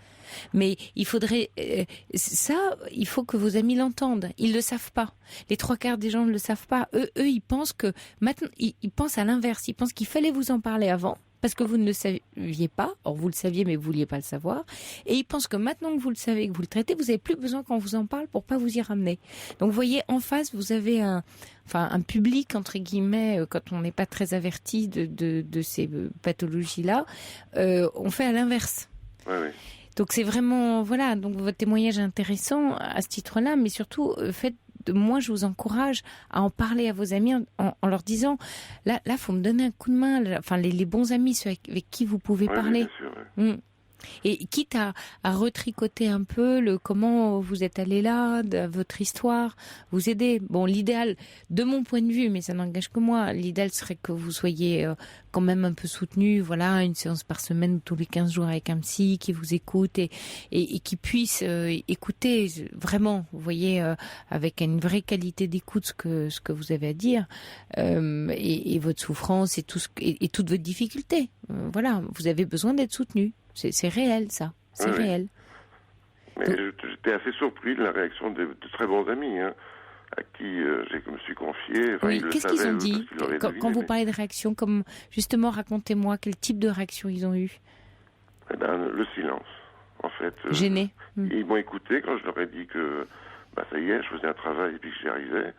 Mais il faudrait il faut que vos amis l'entendent. Ils le savent pas. Les 3/4 des gens ne le savent pas. Eux, ils pensent que maintenant, ils pensent à l'inverse. Ils pensent qu'il fallait vous en parler avant, parce que vous ne le saviez pas. Or, vous le saviez, mais vous vouliez pas le savoir. Et ils pensent que maintenant que vous le savez, que vous le traitez, vous avez plus besoin qu'on vous en parle pour pas vous y ramener. Donc, vous voyez, en face, vous avez un public, entre guillemets, quand on n'est pas très averti de ces pathologies-là, on fait à l'inverse. Oui. Donc c'est vraiment, voilà, donc votre témoignage est intéressant à ce titre-là, mais surtout, moi je vous encourage à en parler à vos amis en leur disant, là faut me donner un coup de main, enfin les bons amis, ceux avec qui vous pouvez parler. Bien sûr, Et quitte à retricoter un peu comment vous êtes allé là, votre histoire, vous aider. Bon, l'idéal, de mon point de vue, mais ça n'engage que moi, l'idéal serait que vous soyez quand même un peu soutenu, voilà, une séance par semaine ou tous les 15 jours avec un psy qui vous écoute et qui puisse écouter vraiment, vous voyez, avec une vraie qualité d'écoute ce que vous avez à dire, et votre souffrance et toute votre difficulté. Voilà, vous avez besoin d'être soutenu. C'est réel, ça. C'est réel. Mais j'étais assez surpris de la réaction de très bons amis, hein, à qui je me suis confié. Enfin, oui, qu'est-ce qu'ils ont dit quand vous parlez de réaction, comme justement, racontez-moi quel type de réaction ils ont eu. Eh ben, le silence, en fait. Gêné. Ils m'ont écouté quand je leur ai dit que ça y est, je faisais un travail et puis que j'y arrivais.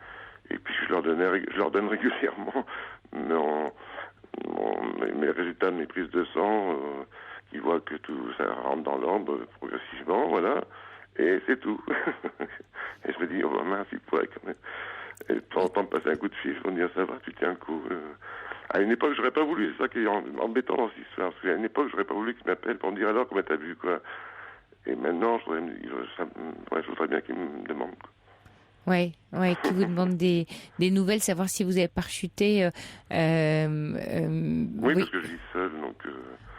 Et puis je leur donne régulièrement mes résultats de mes prises de sang. Qui voient que tout ça rentre dans l'ordre progressivement, voilà, et c'est tout. Et je me dis, mince, il pourrait quand même. Et de temps en temps, passer un coup de fil, ils vont dire, ça va, tu tiens le coup. À une époque, j'aurais pas voulu, c'est ça qui est embêtant dans cette histoire, parce qu'à une époque, j'aurais pas voulu qu'ils m'appellent pour me dire, alors, comment t'as vu, quoi. Et maintenant, je voudrais bien qu'ils me demandent, quoi. Ouais, qui vous demande des nouvelles, savoir si vous avez parachuté. Oui, parce que je vis seul, donc.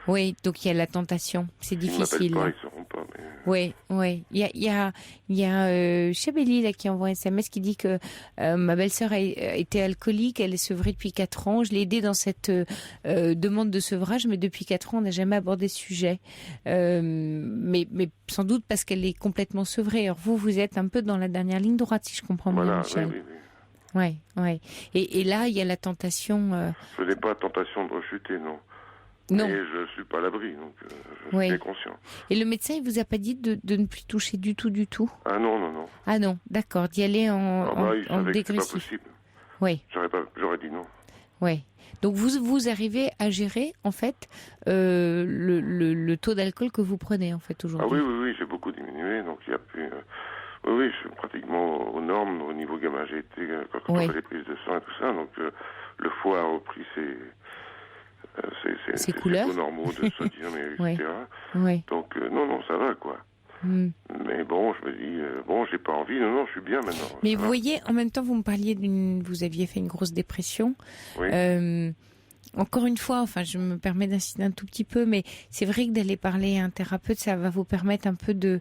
Oui, donc il y a la tentation, c'est difficile. Ils m'appellent pas, ils sauront pas. Mais... Oui. Il y a Chabeli là qui envoie un SMS qui dit que ma belle-sœur a été alcoolique, elle est sevrée depuis 4 ans. Je l'ai aidée dans cette demande de sevrage, mais depuis 4 ans, on n'a jamais abordé ce sujet. Mais sans doute parce qu'elle est complètement sevrée. Alors vous êtes un peu dans la dernière ligne droite, si je comprends bien, Michel. Oui. Et là, il y a la tentation. Je n'ai pas la tentation de rechuter, non. Non. Et je suis pas à l'abri, donc je suis bien conscient. Et le médecin, il vous a pas dit de ne plus toucher du tout? Ah non. Ah non, d'accord, d'y aller en dégressif. C'est pas possible. Oui. J'aurais dit non. Oui. Donc vous arrivez à gérer en fait le taux d'alcool que vous prenez en fait aujourd'hui. Ah oui, j'ai beaucoup diminué, donc il y a plus. Oui, je suis pratiquement aux normes au niveau gamma GT quand on fait les prises de sang et tout ça, donc le foie a repris ses couleurs normaux de sodium, etc. Oui. Donc non, ça va, quoi. Mais bon, je me dis, j'ai pas envie, non, je suis bien maintenant. Mais vous voyez, en même temps, vous me parliez vous aviez fait une grosse dépression. Oui. Encore une fois, je me permets d'insister un tout petit peu, mais c'est vrai que d'aller parler à un thérapeute, ça va vous permettre un peu de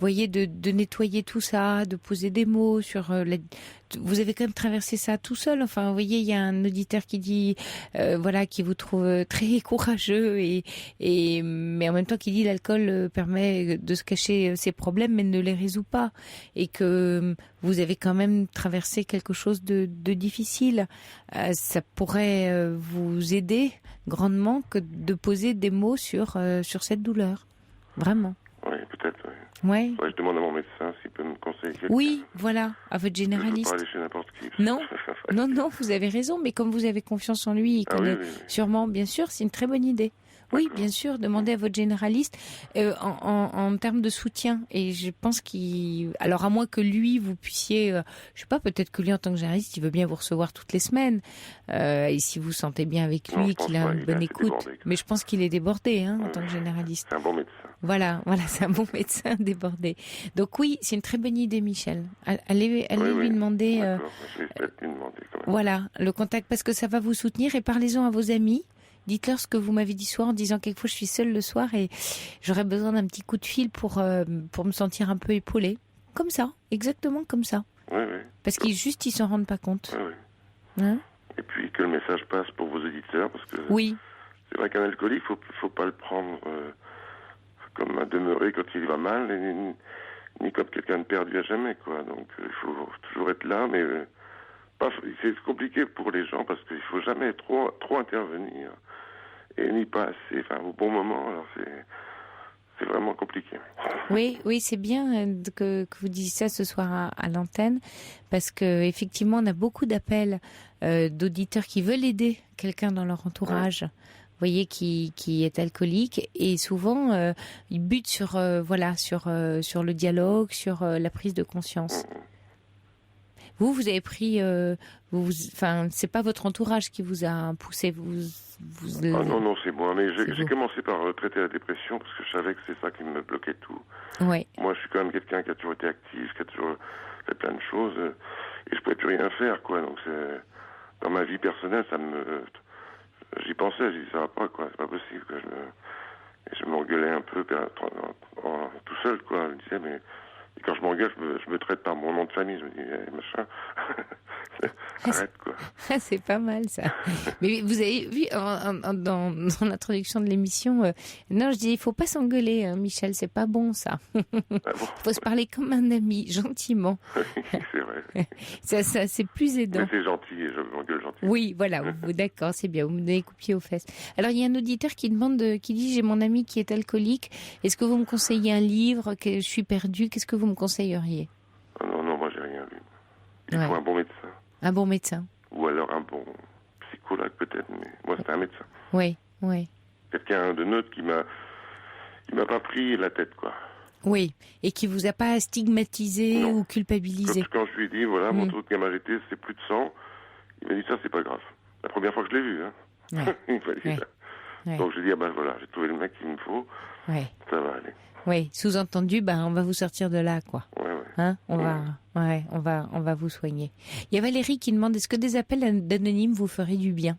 nettoyer tout ça, de poser des mots sur vous avez quand même traversé ça tout seul. Enfin, vous voyez, il y a un auditeur qui dit, qui vous trouve très courageux mais en même temps qui dit l'alcool permet de se cacher ses problèmes, mais ne les résout pas, et que vous avez quand même traversé quelque chose de difficile. Ça pourrait vous aider grandement que de poser des mots sur cette douleur. Vraiment. Oui, peut-être, oui. Ouais. Je demande à mon médecin s'il peut me conseiller quelqu'un. Oui, voilà, à votre généraliste. Je ne peux pas aller chez n'importe qui. Non, vous avez raison, mais comme vous avez confiance en lui, il connaît sûrement, bien sûr, c'est une très bonne idée. Oui, bien sûr, demandez à votre généraliste en termes de soutien. Et je pense alors à moins que lui, vous puissiez, je sais pas, peut-être que lui en tant que généraliste, il veut bien vous recevoir toutes les semaines. Et si vous sentez bien avec lui, qu'il a une bonne écoute. Mais je pense qu'il est débordé, en tant que généraliste. C'est un bon médecin. Voilà, c'est un bon médecin débordé. Donc oui, c'est une très bonne idée, Michel. Allez lui demander. Je vais peut-être lui demander quand même. Voilà, le contact, parce que ça va vous soutenir, et parlez-en à vos amis. Dites-leur ce que vous m'avez dit ce soir, en disant quelquefois je suis seule le soir et j'aurais besoin d'un petit coup de fil pour me sentir un peu épaulée. Comme ça, exactement comme ça. Oui. Parce qu'ils s'en rendent pas compte. Oui. Et puis que le message passe pour vos auditeurs, parce que c'est vrai qu'un alcoolique, faut pas le prendre comme un demeuré quand il va mal, ni comme quelqu'un de perdu à jamais, quoi. Donc il faut toujours être là, mais c'est compliqué pour les gens parce qu'il faut jamais trop intervenir et ni pas assez, au bon moment. Alors c'est vraiment compliqué. Oui, c'est bien que vous disiez ça ce soir à l'antenne, parce que effectivement on a beaucoup d'appels d'auditeurs qui veulent aider quelqu'un dans leur entourage. Vous voyez, qui est alcoolique, et souvent ils butent sur le dialogue, sur la prise de conscience. Vous avez pris, enfin, c'est pas votre entourage qui vous a poussé, Ah non, c'est moi. Mais j'ai vous. commencé par traiter la dépression parce que je savais que c'est ça qui me bloquait tout. Ouais. Moi, je suis quand même quelqu'un qui a toujours été actif, qui a toujours fait plein de choses, et je pouvais plus rien faire, quoi. Donc dans ma vie personnelle, j'y pensais, je dis ça va pas, quoi. C'est pas possible, quoi. Et je m'engueulais un peu tout seul, quoi. Je me disais, mais et quand je m'engueule, je me traite par mon nom de famille. Je me dis, machin, arrête, quoi. C'est pas mal, ça. Mais vous avez vu, dans l'introduction de l'émission, non, je dis, il faut pas s'engueuler, hein, Michel, c'est pas bon, ça. Ah bon. Faut se parler comme un ami, gentiment. C'est vrai. Ça, c'est plus aidant. Mais c'est gentil, et je m'engueule gentil. Oui, voilà, d'accord, c'est bien, vous me donnez coup de pied aux fesses. Alors, il y a un auditeur qui dit, j'ai mon ami qui est alcoolique, est-ce que vous me conseillez un livre, que je suis perdue, qu'est-ce que vous me conseilleriez? Ah non, moi j'ai rien lu. Il Ouais. faut un bon médecin. Un bon médecin. Ou alors un bon psychologue peut-être, mais moi c'était un médecin. Oui. Quelqu'un de neutre qui m'a pas pris la tête, quoi. Oui, et qui vous a pas stigmatisé Non. ou culpabilisé. Quand je lui ai dit, voilà, mon taux de gamma GT, c'est plus de 100, il m'a dit, ça, c'est pas grave. La première fois que je l'ai vu, hein. Ouais. Il fallait Ouais. ça. Ouais. Donc je lui ai dit, voilà, j'ai trouvé le mec qu'il me faut, Ouais. ça va aller. Oui, sous-entendu, on va vous sortir de là, quoi. Ouais. Hein, on va vous soigner. Il y a Valérie qui demande, est-ce que des appels d'anonymes vous feraient du bien?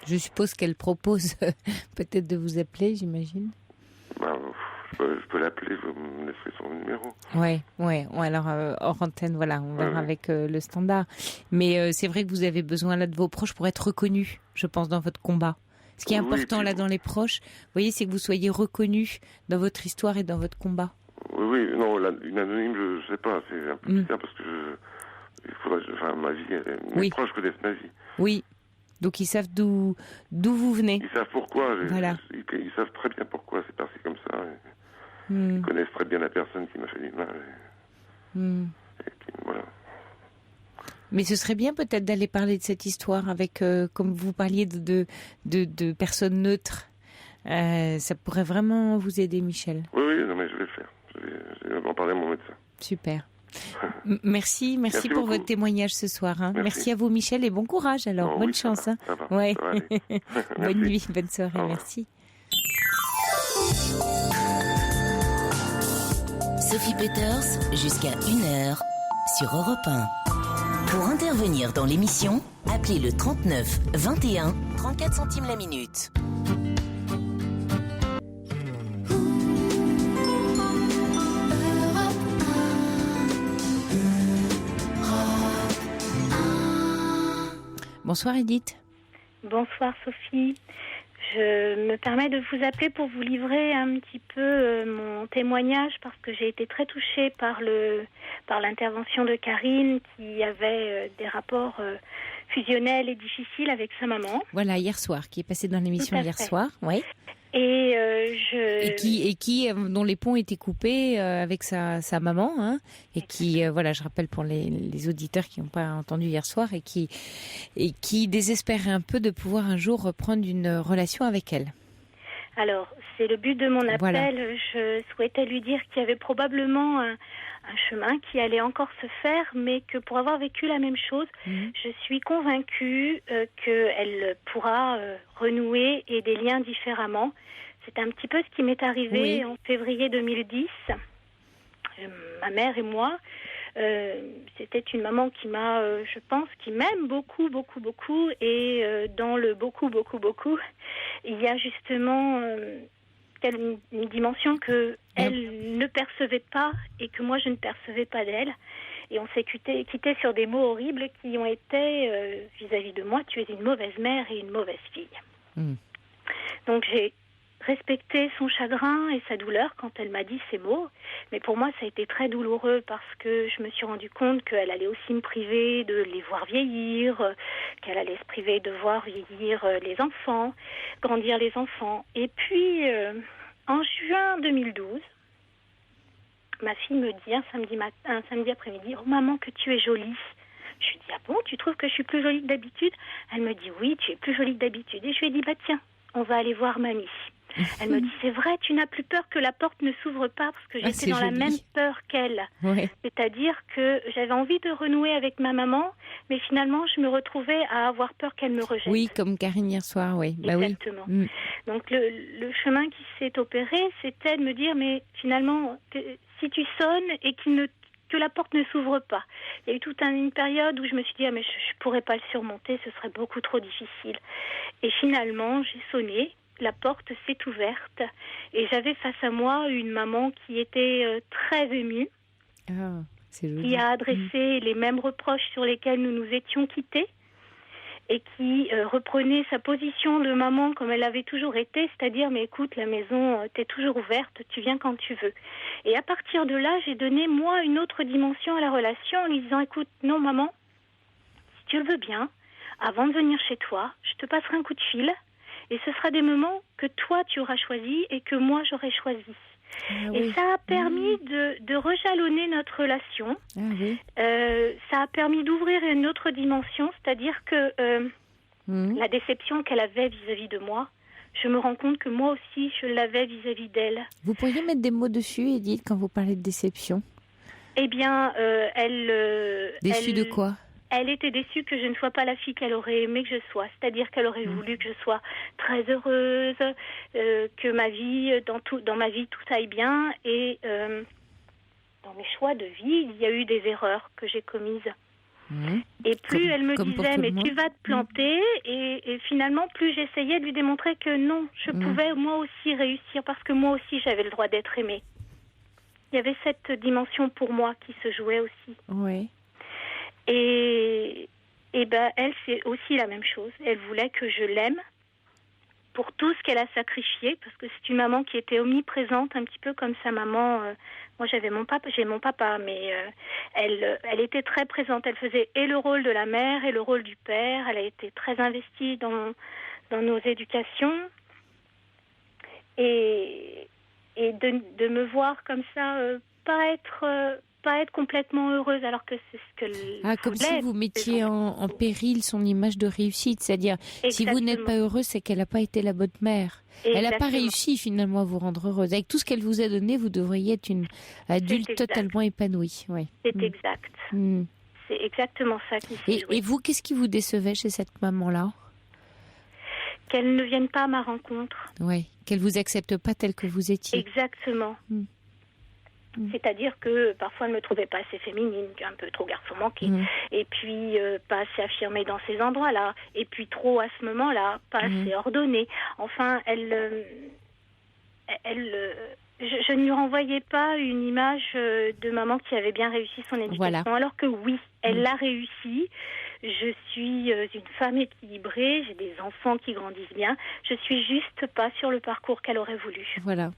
Je suppose qu'elle propose peut-être de vous appeler, j'imagine. Je peux l'appeler, vous me laisserez son numéro. Ouais. Alors, hors antenne, voilà, on verra avec le standard. Mais c'est vrai que vous avez besoin là de vos proches pour être reconnus, je pense, dans votre combat. Ce qui est important là dans les proches, vous voyez, c'est que vous soyez reconnus dans votre histoire et dans votre combat. Oui, non, une anonyme, je sais pas, c'est un peu bizarre parce que ma vie, mes proches connaissent ma vie. Oui, donc ils savent d'où vous venez. Ils savent pourquoi, voilà. Ils savent très bien pourquoi c'est passé comme ça. Ils connaissent très bien la personne qui m'a fait du mal. Voilà. Mais ce serait bien peut-être d'aller parler de cette histoire avec, comme vous parliez de personnes neutres. Ça pourrait vraiment vous aider, Michel. Oui, non, mais je vais le faire. Je vais en parler à mon médecin. Super. Merci pour votre témoignage ce soir. Hein. Merci à vous, Michel, et bon courage alors. Bonne chance. Ça va, ça va aller. Bonne nuit, bonne soirée, merci. Sophie Peters, jusqu'à 1h sur Europe 1. Pour intervenir dans l'émission, appelez le 39 21 34 centimes la minute. Bonsoir Edith. Bonsoir Sophie. Je me permets de vous appeler pour vous livrer un petit peu mon témoignage parce que j'ai été très touchée par l'intervention de Karine qui avait des rapports fusionnels et difficiles avec sa maman. Voilà, hier soir, qui est passé dans l'émission hier soir, oui. Et qui dont les ponts étaient coupés avec sa maman, hein, et qui, voilà, je rappelle pour les auditeurs qui n'ont pas entendu hier soir, et qui désespérait un peu de pouvoir un jour reprendre une relation avec elle. Alors, c'est le but de mon appel. Voilà. Je souhaitais lui dire qu'il y avait probablement un chemin qui allait encore se faire, mais que pour avoir vécu la même chose, je suis convaincue qu'elle pourra renouer et des liens différemment. C'est un petit peu ce qui m'est arrivé en février 2010. Ma mère et moi, c'était une maman qui m'a, je pense, qui m'aime beaucoup, beaucoup, beaucoup. Et dans le beaucoup, beaucoup, beaucoup, il y a justement une dimension que elle ne percevait pas et que moi je ne percevais pas d'elle. Et on s'est quitté sur des mots horribles qui ont été vis-à-vis de moi, tu es une mauvaise mère et une mauvaise fille. Donc j'ai respecté son chagrin et sa douleur quand elle m'a dit ces mots. Mais pour moi, ça a été très douloureux parce que je me suis rendu compte qu'elle allait aussi me priver de les voir vieillir, qu'elle allait se priver de voir vieillir les enfants, grandir les enfants. Et puis, en juin 2012, ma fille me dit un samedi après-midi, « Oh maman, que tu es jolie !» Je lui dis, « Ah bon, tu trouves que je suis plus jolie que d'habitude ?» Elle me dit, « Oui, tu es plus jolie que d'habitude. » Et je lui ai dit, « Bah tiens, on va aller voir mamie. » Elle me dit, c'est vrai, tu n'as plus peur que la porte ne s'ouvre pas, parce que j'étais dans la même peur qu'elle. Ouais. C'est-à-dire que j'avais envie de renouer avec ma maman, mais finalement, je me retrouvais à avoir peur qu'elle me rejette. Oui, comme Karine hier soir, oui. Exactement. Oui. Donc, le chemin qui s'est opéré, c'était de me dire, mais finalement, si tu sonnes et que la porte ne s'ouvre pas. Il y a eu toute une période où je me suis dit, mais je ne pourrais pas le surmonter, ce serait beaucoup trop difficile. Et finalement, j'ai sonné, la porte s'est ouverte et j'avais face à moi une maman qui était très émue, qui a adressé les mêmes reproches sur lesquels nous nous étions quittés et qui reprenait sa position de maman comme elle avait toujours été, c'est-à-dire, mais écoute, la maison t'est toujours ouverte, tu viens quand tu veux. Et à partir de là, j'ai donné, moi, une autre dimension à la relation en lui disant, écoute, non, maman, si tu le veux bien, avant de venir chez toi, je te passerai un coup de fil et ce sera des moments que toi, tu auras choisis et que moi, j'aurai choisi. Et ça a permis de rejalonner notre relation. Ça a permis d'ouvrir une autre dimension, c'est-à-dire que la déception qu'elle avait vis-à-vis de moi, je me rends compte que moi aussi, je l'avais vis-à-vis d'elle. Vous pourriez mettre des mots dessus, Edith, quand vous parlez de déception? Eh bien, Déçue de quoi? Elle était déçue que je ne sois pas la fille qu'elle aurait aimé que je sois. C'est-à-dire qu'elle aurait voulu que je sois très heureuse, que ma vie, dans ma vie, tout aille bien. Et dans mes choix de vie, il y a eu des erreurs que j'ai commises. Et plus elle me disait, mais tu vas te planter. Et finalement, plus j'essayais de lui démontrer que non, je pouvais moi aussi réussir parce que moi aussi, j'avais le droit d'être aimée. Il y avait cette dimension pour moi qui se jouait aussi. Oui. Et ben, elle, c'est aussi la même chose. Elle voulait que je l'aime pour tout ce qu'elle a sacrifié, parce que c'est une maman qui était omniprésente, un petit peu comme sa maman. Moi, j'ai mon papa, mais elle était très présente. Elle faisait et le rôle de la mère et le rôle du père. Elle a été très investie dans nos éducations. Et de me voir comme ça, pas être complètement heureuse, alors que c'est ce que comme si vous mettiez en péril son image de réussite, c'est-à-dire si vous n'êtes pas heureuse, c'est qu'elle n'a pas été la bonne mère. Exactement. Elle n'a pas réussi finalement à vous rendre heureuse. Avec tout ce qu'elle vous a donné, vous devriez être une adulte totalement épanouie. Ouais. C'est exact. C'est exactement ça qui s'est joué. Et vous, qu'est-ce qui vous décevait chez cette maman-là? Qu'elle ne vienne pas à ma rencontre. Oui, qu'elle vous accepte pas telle que vous étiez. Exactement. C'est-à-dire que parfois elle me trouvait pas assez féminine, un peu trop garçon manqué, et puis pas assez affirmée dans ces endroits-là, et puis trop à ce moment-là, pas assez ordonnée. Enfin, je ne lui renvoyais pas une image de maman qui avait bien réussi son éducation, alors que oui, elle l'a réussi. Je suis une femme équilibrée, j'ai des enfants qui grandissent bien, je suis juste pas sur le parcours qu'elle aurait voulu. Voilà.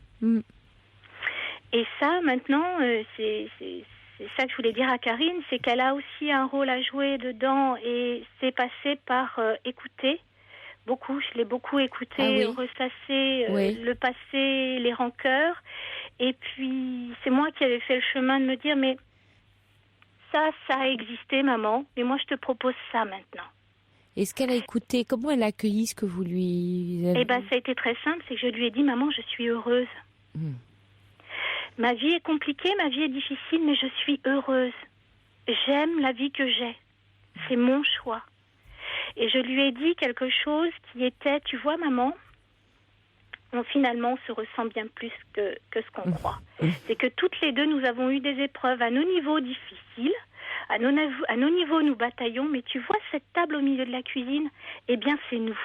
Et ça, maintenant, c'est ça que je voulais dire à Karine, c'est qu'elle a aussi un rôle à jouer dedans, et c'est passé par écouter beaucoup. Je l'ai beaucoup écouté, ressasser le passé, les rancœurs. Et puis, c'est moi qui avais fait le chemin de me dire, mais ça a existé, maman, mais moi, je te propose ça maintenant. Est-ce qu'elle a écouté? Comment elle a accueilli ce que vous lui avez... Eh bien, ça a été très simple, c'est que je lui ai dit, maman, je suis heureuse. Ma vie est compliquée, ma vie est difficile, mais je suis heureuse. J'aime la vie que j'ai. C'est mon choix. Et je lui ai dit quelque chose qui était, tu vois, maman, finalement, on se ressent bien plus que ce qu'on croit. C'est que toutes les deux, nous avons eu des épreuves à nos niveaux difficiles. À nos niveaux, nous bataillons, mais tu vois cette table au milieu de la cuisine? Eh bien, c'est nous.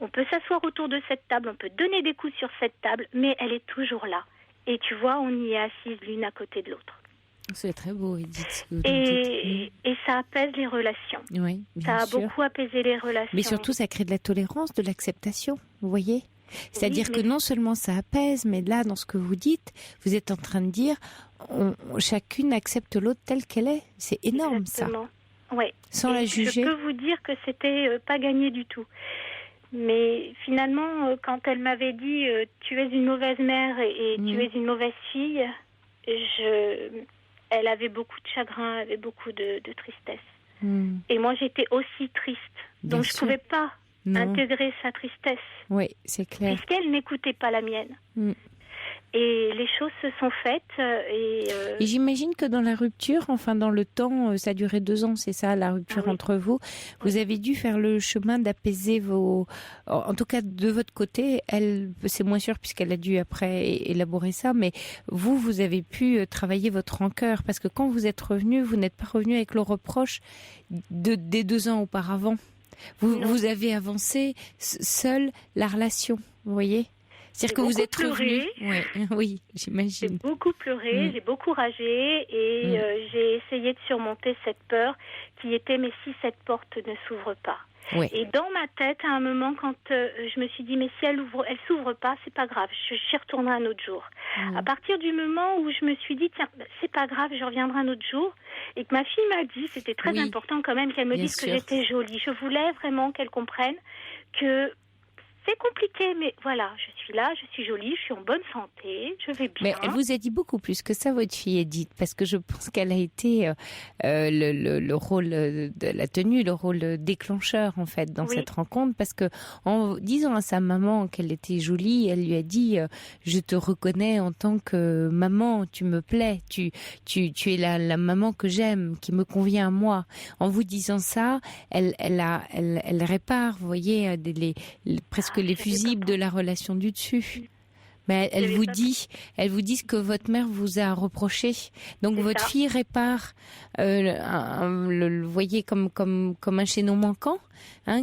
On peut s'asseoir autour de cette table, on peut donner des coups sur cette table, mais elle est toujours là. Et tu vois, on y est assises l'une à côté de l'autre. C'est très beau, Edith. Et ça apaise les relations. Oui, bien sûr. Ça a beaucoup apaisé les relations. Mais surtout, ça crée de la tolérance, de l'acceptation, vous voyez? C'est-à-dire que non seulement ça apaise, mais là, dans ce que vous dites, vous êtes en train de dire, chacune accepte l'autre telle qu'elle est. C'est énorme. Exactement. Ça. Oui. Sans la juger. Je peux vous dire que c'était pas gagné du tout. Mais finalement, quand elle m'avait dit tu es une mauvaise mère et tu es une mauvaise fille, elle avait beaucoup de chagrin, elle avait beaucoup de tristesse. Et moi, j'étais aussi triste. Donc, je ne pouvais pas intégrer sa tristesse. Oui, c'est clair. Puisqu'elle n'écoutait pas la mienne. Mm. Et les choses se sont faites. Et j'imagine que dans la rupture, enfin dans le temps, ça a duré 2 ans, c'est ça, la rupture entre vous. Vous avez dû faire le chemin d'apaiser vos... En tout cas, de votre côté, elle, c'est moins sûr puisqu'elle a dû après élaborer ça, mais vous avez pu travailler votre rancœur. Parce que quand vous êtes revenu, vous n'êtes pas revenu avec le reproche des 2 ans auparavant. Vous avez avancé seul la relation, vous voyez ? C'est-à-dire que vous êtes revenu. Oui, j'imagine. J'ai beaucoup pleuré, j'ai beaucoup ragé et j'ai essayé de surmonter cette peur qui était mais si cette porte ne s'ouvre pas. Oui. Et dans ma tête, à un moment, quand je me suis dit mais si elle s'ouvre pas, c'est pas grave, j'y retournerai un autre jour. À partir du moment où je me suis dit tiens, c'est pas grave, je reviendrai un autre jour, et que ma fille m'a dit, c'était très important quand même qu'elle me dise que j'étais jolie. Je voulais vraiment qu'elle comprenne que c'est compliqué, mais voilà, je suis là, je suis jolie, je suis en bonne santé, je vais bien. Mais elle vous a dit beaucoup plus que ça, votre fille Edith, parce que je pense qu'elle a été le rôle de la tenue, le rôle déclencheur en fait dans cette rencontre, parce que en disant à sa maman qu'elle était jolie, elle lui a dit je te reconnais en tant que maman, tu me plais, tu es la maman que j'aime, qui me convient à moi. En vous disant ça, elle répare, vous voyez, presque les fusibles de la relation du dessus. Mais elle vous dit ce que votre mère vous a reproché. Donc votre fille répare, vous voyez, comme un chaînon manquant,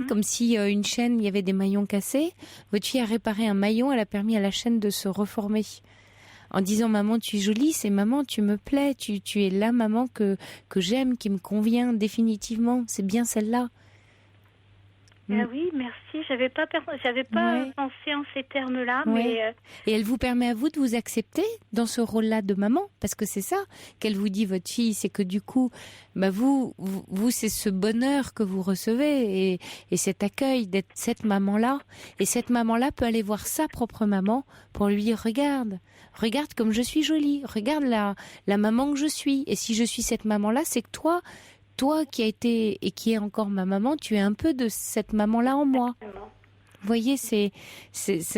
comme si une chaîne, il y avait des maillons cassés. Votre fille a réparé un maillon, elle a permis à la chaîne de se reformer. En disant maman tu es jolie, c'est maman tu me plais, tu es la maman que j'aime, qui me convient définitivement. C'est bien celle-là. Ah oui, merci. J'avais pas pensé en ces termes-là, mais et elle vous permet à vous de vous accepter dans ce rôle-là de maman, parce que c'est ça qu'elle vous dit, votre fille, c'est que du coup, vous c'est ce bonheur que vous recevez et cet accueil d'être cette maman-là, et cette maman-là peut aller voir sa propre maman pour lui dire regarde comme je suis jolie, regarde la maman que je suis, et si je suis cette maman-là, c'est que toi qui a été et qui est encore ma maman, tu es un peu de cette maman-là en moi. Vous voyez, c'est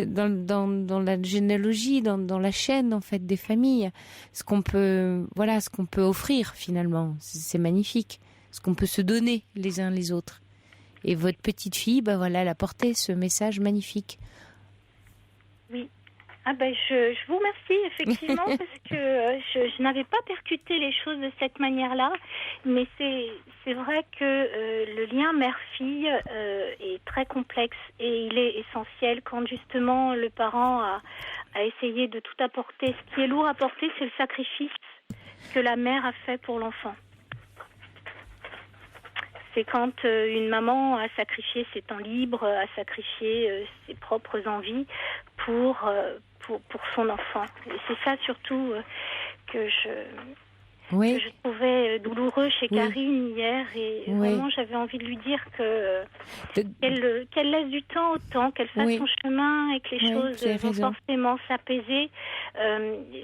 dans la généalogie, dans la chaîne en fait des familles, ce qu'on peut offrir finalement, c'est magnifique, ce qu'on peut se donner les uns les autres. Et votre petite fille, elle a porté ce message magnifique. Oui. Je vous remercie effectivement parce que je n'avais pas percuté les choses de cette manière-là, mais c'est vrai que le lien mère-fille est très complexe et il est essentiel quand justement le parent a essayé de tout apporter. Ce qui est lourd à porter, c'est le sacrifice que la mère a fait pour l'enfant. C'est quand une maman a sacrifié ses temps libres, a sacrifié ses propres envies pour son enfant. Et c'est ça surtout que je trouvais douloureux chez Karine hier. Et vraiment, j'avais envie de lui dire qu'elle laisse du temps au temps, qu'elle fasse son chemin et que les choses vont forcément s'apaiser.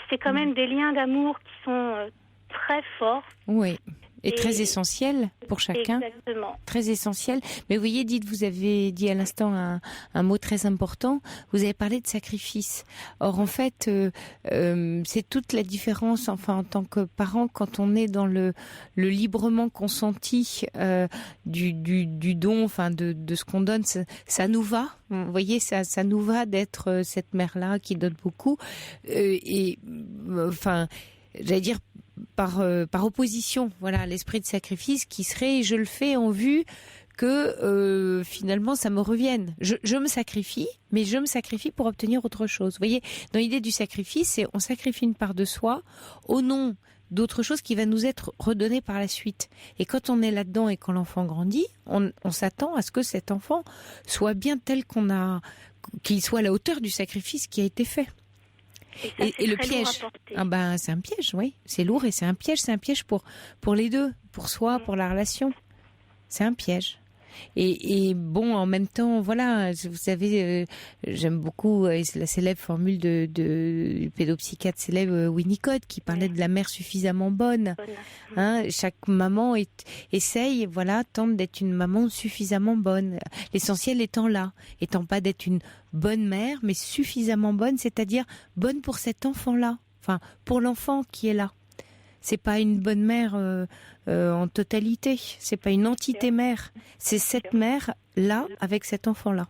C'est quand même des liens d'amour qui sont très forts. Oui. Et très essentiel pour chacun. Exactement. Très essentiel. Mais vous voyez, vous avez dit à l'instant un mot très important. Vous avez parlé de sacrifice. Or, en fait, c'est toute la différence, enfin, en tant que parent, quand on est dans le librement consenti du don, enfin, de ce qu'on donne, ça nous va. Vous voyez, ça nous va d'être cette mère-là qui donne beaucoup. Enfin, j'allais dire, par opposition, voilà, l'esprit de sacrifice qui serait je le fais en vue que finalement ça me revienne. Je me sacrifie, mais je me sacrifie pour obtenir autre chose. Vous voyez, dans l'idée du sacrifice, c'est on sacrifie une part de soi au nom d'autre chose qui va nous être redonnée par la suite. Et quand on est là-dedans et quand l'enfant grandit, on s'attend à ce que cet enfant soit bien tel qu'il soit à la hauteur du sacrifice qui a été fait. Et le piège, c'est un piège, oui. C'est lourd et c'est un piège pour les deux, pour soi, pour la relation. C'est un piège. Et bon, en même temps, voilà, vous savez, j'aime beaucoup la célèbre formule du pédopsychiatre célèbre Winnicott qui parlait de la mère suffisamment bonne. Hein, chaque maman essaye, voilà, tente d'être une maman suffisamment bonne. L'essentiel étant là, étant pas d'être une bonne mère, mais suffisamment bonne, c'est-à-dire bonne pour cet enfant-là, enfin pour l'enfant qui est là. C'est pas une bonne mère en totalité, c'est pas une entité mère, c'est cette mère là avec cet enfant là.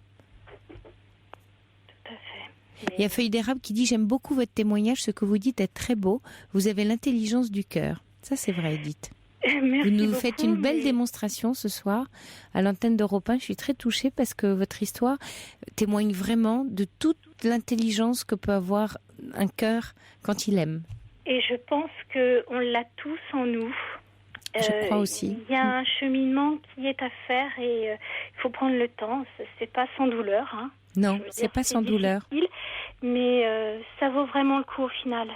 Tout à fait. Il y a Feuille d'érable qui dit: j'aime beaucoup votre témoignage, ce que vous dites est très beau, vous avez l'intelligence du cœur. Ça c'est vrai, Edith. Merci vous nous beaucoup, faites une belle démonstration ce soir à l'antenne d'Europe 1. Je suis très touchée parce que votre histoire témoigne vraiment de toute l'intelligence que peut avoir un cœur quand il aime. Et je pense qu'on l'a tous en nous. Je crois aussi. Il y a un cheminement qui est à faire et il faut prendre le temps. C'est pas sans douleur. Hein. Non, c'est pas sans douleur. Mais ça vaut vraiment le coup au final.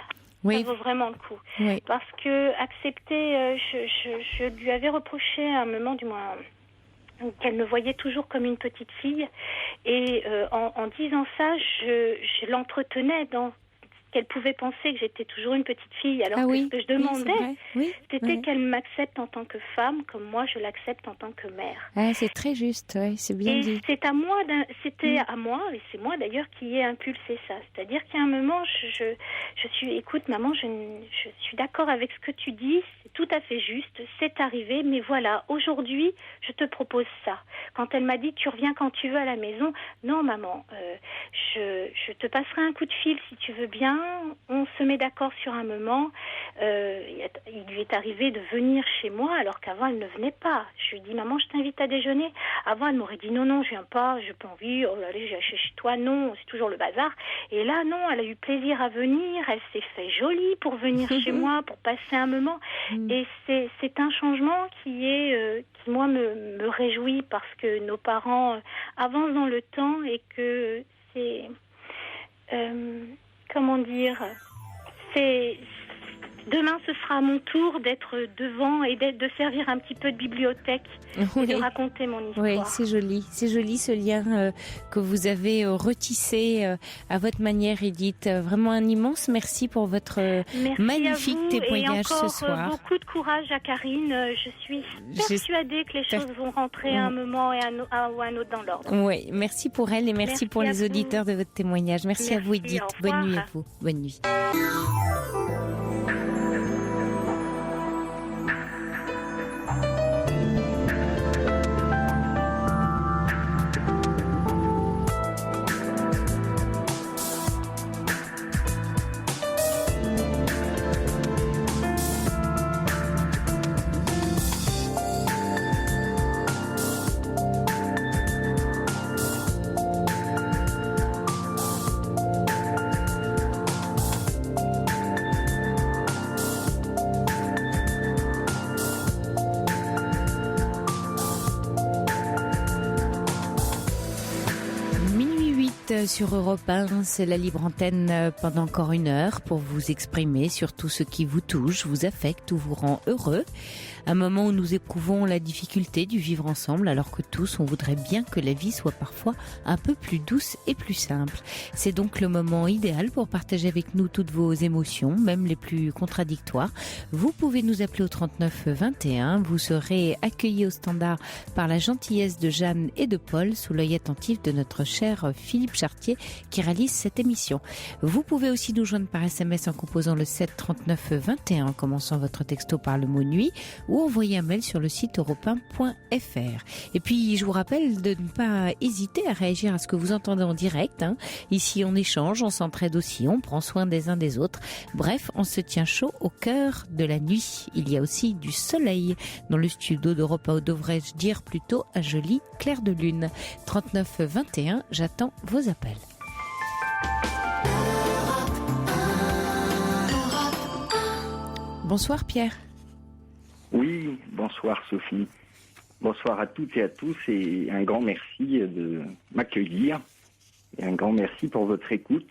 Oui. Ça vaut vraiment le coup. Oui. Parce que accepter, je lui avais reproché à un moment, du moins, qu'elle me voyait toujours comme une petite fille. Et en disant ça, je l'entretenais dans qu'elle pouvait penser que j'étais toujours une petite fille. Alors ce que je demandais, c'était qu'elle m'accepte en tant que femme, comme moi je l'accepte en tant que mère. Ah, c'est très juste, c'est bien dit. C'est à moi, c'était à moi, et c'est moi d'ailleurs qui ai impulsé ça. C'est-à-dire qu'à un moment, je suis, écoute maman, je suis d'accord avec ce que tu dis, c'est tout à fait juste, c'est arrivé, mais voilà, aujourd'hui, je te propose ça. Quand elle m'a dit, tu reviens quand tu veux à la maison, non maman, je te passerai un coup de fil si tu veux bien. On se met d'accord sur un moment. Il lui est arrivé de venir chez moi alors qu'avant elle ne venait pas. Je lui ai dit maman, je t'invite à déjeuner. Avant elle m'aurait dit non, je viens pas, j'ai pas envie. Oh allez, j'ai acheté chez toi. Non, c'est toujours le bazar. Et là non, elle a eu plaisir à venir. Elle s'est fait jolie pour venir chez moi, pour passer un moment. Et c'est un changement qui moi me réjouit parce que nos parents avancent dans le temps et que c'est comment dire, demain ce sera à mon tour d'être devant et de servir un petit peu de bibliothèque et de raconter mon histoire. Oui, c'est joli ce lien que vous avez retissé à votre manière, Edith. Vraiment un immense merci pour votre magnifique témoignage ce soir. Et encore beaucoup de courage à Karine. Je suis persuadée que les choses vont rentrer à un moment ou à un autre dans l'ordre. Oui, merci pour elle et merci pour les auditeurs de votre témoignage. Merci à vous, Edith. Bonne nuit à vous. Bonne nuit. Sur Europe 1, c'est la libre antenne pendant encore 1 heure pour vous exprimer sur tout ce qui vous touche, vous affecte ou vous rend heureux. Un moment où nous éprouvons la difficulté du vivre ensemble alors que tous on voudrait bien que la vie soit parfois un peu plus douce et plus simple. C'est donc le moment idéal pour partager avec nous toutes vos émotions, même les plus contradictoires. Vous pouvez nous appeler au 39 21, vous serez accueillis au standard par la gentillesse de Jeanne et de Paul sous l'œil attentif de notre cher Philippe Chartier qui réalise cette émission. Vous pouvez aussi nous joindre par SMS en composant le 7 39 21 en commençant votre texto par le mot nuit ou envoyer un mail sur le site europe1.fr. Et puis je vous rappelle de ne pas hésiter à réagir à ce que vous entendez en direct. Ici on échange, on s'entraide aussi, on prend soin des uns des autres. Bref, on se tient chaud au cœur de la nuit. Il y a aussi du soleil dans le studio d'Europe 1, ou devrais-je dire plutôt un joli clair de lune. 39 21, j'attends vos appels. Bonsoir Pierre. Oui, bonsoir Sophie. Bonsoir à toutes et à tous et un grand merci de m'accueillir et un grand merci pour votre écoute.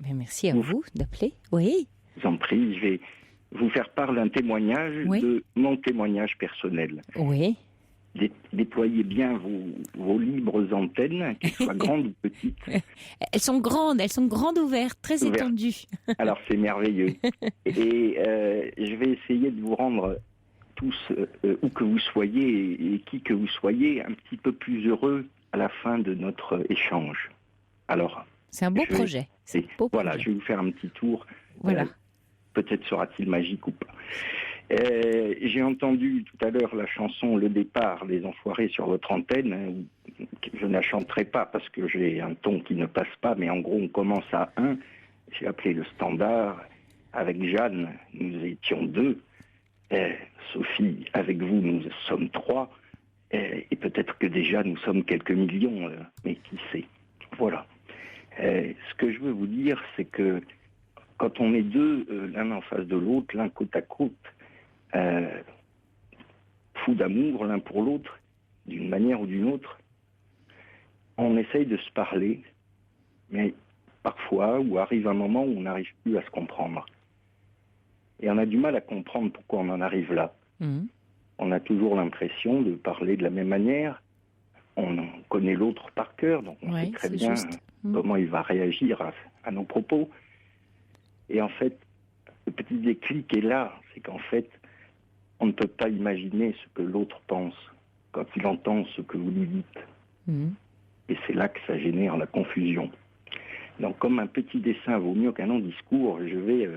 Mais merci à vous d'appeler. Oui. Je vous en prie, je vais vous faire part d'un témoignage de mon témoignage personnel. Oui. déployez bien vos libres antennes, qu'elles soient grandes ou petites. Elles sont grandes ouvertes, très Ouvertes. étendues. Alors c'est merveilleux. Et je vais essayer de vous rendre tous, où que vous soyez et qui que vous soyez, un petit peu plus heureux à la fin de notre échange. Alors, C'est un beau projet. C'est un beau voilà, projet. je vais vous faire un petit tour. Voilà. Peut-être sera-t-il magique ou pas. J'ai entendu tout à l'heure la chanson Le Départ, Les Enfoirés sur votre antenne. Je ne la chanterai pas parce que j'ai un ton qui ne passe pas, mais en gros on commence à 1. J'ai appelé le standard. Avec Jeanne, nous étions 2. Sophie, avec vous, nous sommes 3. Et peut-être que déjà nous sommes quelques millions, mais qui sait. Voilà. Ce que je veux vous dire, c'est que quand on est 2, l'un en face de l'autre, l'un côte à côte, fous d'amour l'un pour l'autre, d'une manière ou d'une autre, on essaye de se parler, mais parfois, ou arrive un moment où on n'arrive plus à se comprendre. Et on a du mal à comprendre pourquoi on en arrive là. Mhm. On a toujours l'impression de parler de la même manière. On connaît l'autre par cœur, donc on Ouais, sait très c'est bien juste. comment il va réagir à nos propos. Et en fait, le petit déclic est là, c'est qu'en fait, on ne peut pas imaginer ce que l'autre pense quand il entend ce que vous lui dites. Mhm. Et c'est là que ça génère la confusion. Donc, comme un petit dessin vaut mieux qu'un long discours, je vais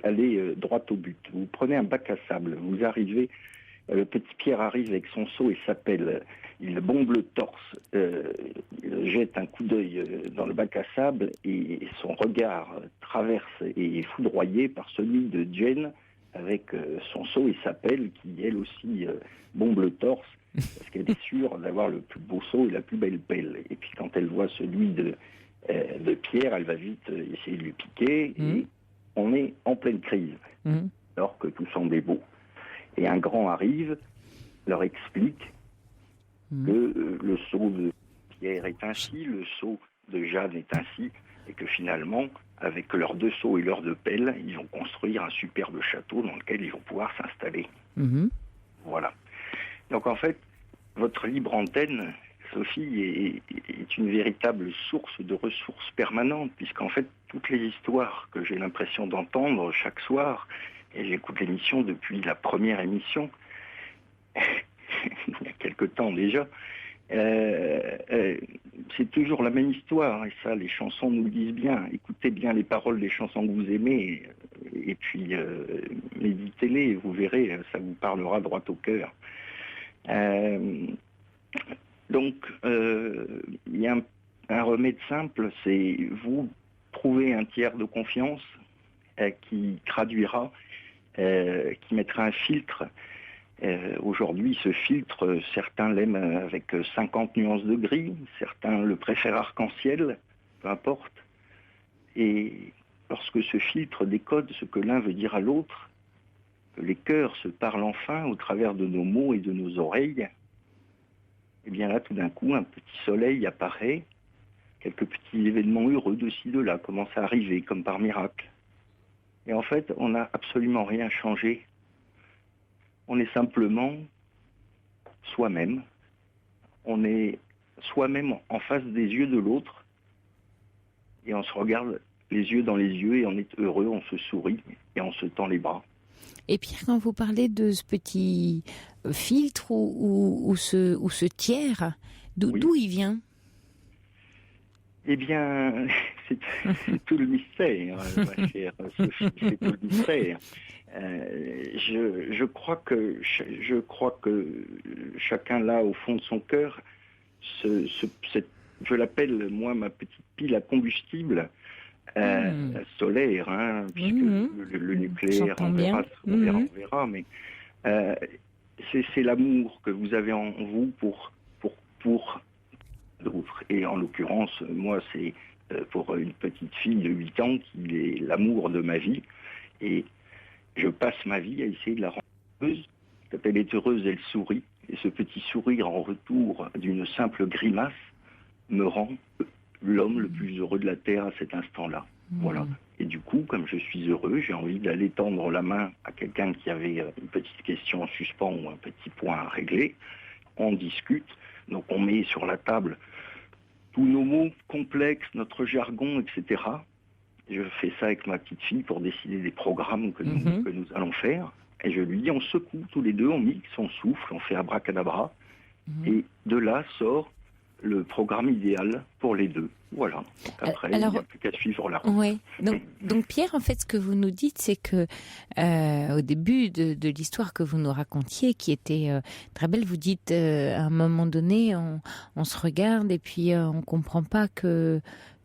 aller droit au but. Vous prenez un bac à sable, vous arrivez, le petit Pierre arrive avec son seau et sa pelle, il bombe le torse, il jette un coup d'œil dans le bac à sable et son regard traverse et est foudroyé par celui de Jane avec son seau et sa pelle qui, elle aussi, bombe le torse parce qu'elle est sûre d'avoir le plus beau seau et la plus belle pelle. Et puis quand elle voit celui de Pierre, elle va vite essayer de lui piquer et on est en pleine crise, alors que tout semblait beau. Et un grand arrive, leur explique que le seau de Pierre est ainsi, le seau de Jeanne est ainsi, et que finalement, avec leurs 2 seaux et leurs 2 pelles, ils vont construire un superbe château dans lequel ils vont pouvoir s'installer. Mhm. Voilà. Donc en fait, votre libre antenne, Sophie, est une véritable source de ressources permanentes, puisqu'en fait, toutes les histoires que j'ai l'impression d'entendre chaque soir, et j'écoute l'émission depuis la première émission, il y a quelque temps déjà, c'est toujours la même histoire, et ça, les chansons nous le disent bien. Écoutez bien les paroles des chansons que vous aimez, et puis méditez-les, et vous verrez, ça vous parlera droit au cœur. Donc, il y a un remède simple, c'est vous trouver un tiers de confiance qui traduira, qui mettra un filtre. Aujourd'hui, ce filtre, certains l'aiment avec 50 nuances de gris, certains le préfèrent arc-en-ciel, peu importe. Et lorsque ce filtre décode ce que l'un veut dire à l'autre, que les cœurs se parlent enfin au travers de nos mots et de nos oreilles, et bien là, tout d'un coup, un petit soleil apparaît, quelques petits événements heureux de ci, de là commencent à arriver, comme par miracle. Et en fait, on n'a absolument rien changé. On est simplement soi-même. On est soi-même en face des yeux de l'autre, et on se regarde les yeux dans les yeux, et on est heureux, on se sourit, et on se tend les bras. Et Pierre, quand vous parlez de ce petit filtre ou ce tiers, d'où il vient? Eh bien, c'est tout le mystère, ma chère Sophie, c'est tout le mystère. Je crois que chacun là, au fond de son cœur, je l'appelle, moi, ma petite pile à combustible, solaire, hein, puisque le nucléaire, on verra, mais c'est l'amour que vous avez en vous pour d'autres. Et en l'occurrence, moi, c'est pour une petite fille de 8 ans qui est l'amour de ma vie. Et je passe ma vie à essayer de la rendre heureuse. Quand elle est heureuse, elle sourit. Et ce petit sourire en retour d'une simple grimace me rend l'homme le plus heureux de la Terre à cet instant-là. Voilà. Et du coup, comme je suis heureux, j'ai envie d'aller tendre la main à quelqu'un qui avait une petite question en suspens ou un petit point à régler. on discute. Donc on met sur la table tous nos mots complexes, notre jargon, etc. Je fais ça avec ma petite fille pour décider des programmes que nous allons faire. Et je lui dis, on secoue tous les deux, on mixe, on souffle, on fait abracadabra. Et de là sort le programme idéal pour les deux. Voilà. Après, il n'y a plus qu'à suivre la route. Ouais. Donc Pierre, en fait, ce que vous nous dites, c'est que au début de l'histoire que vous nous racontiez, qui était très belle, vous dites à un moment donné, on se regarde et puis on comprend pas que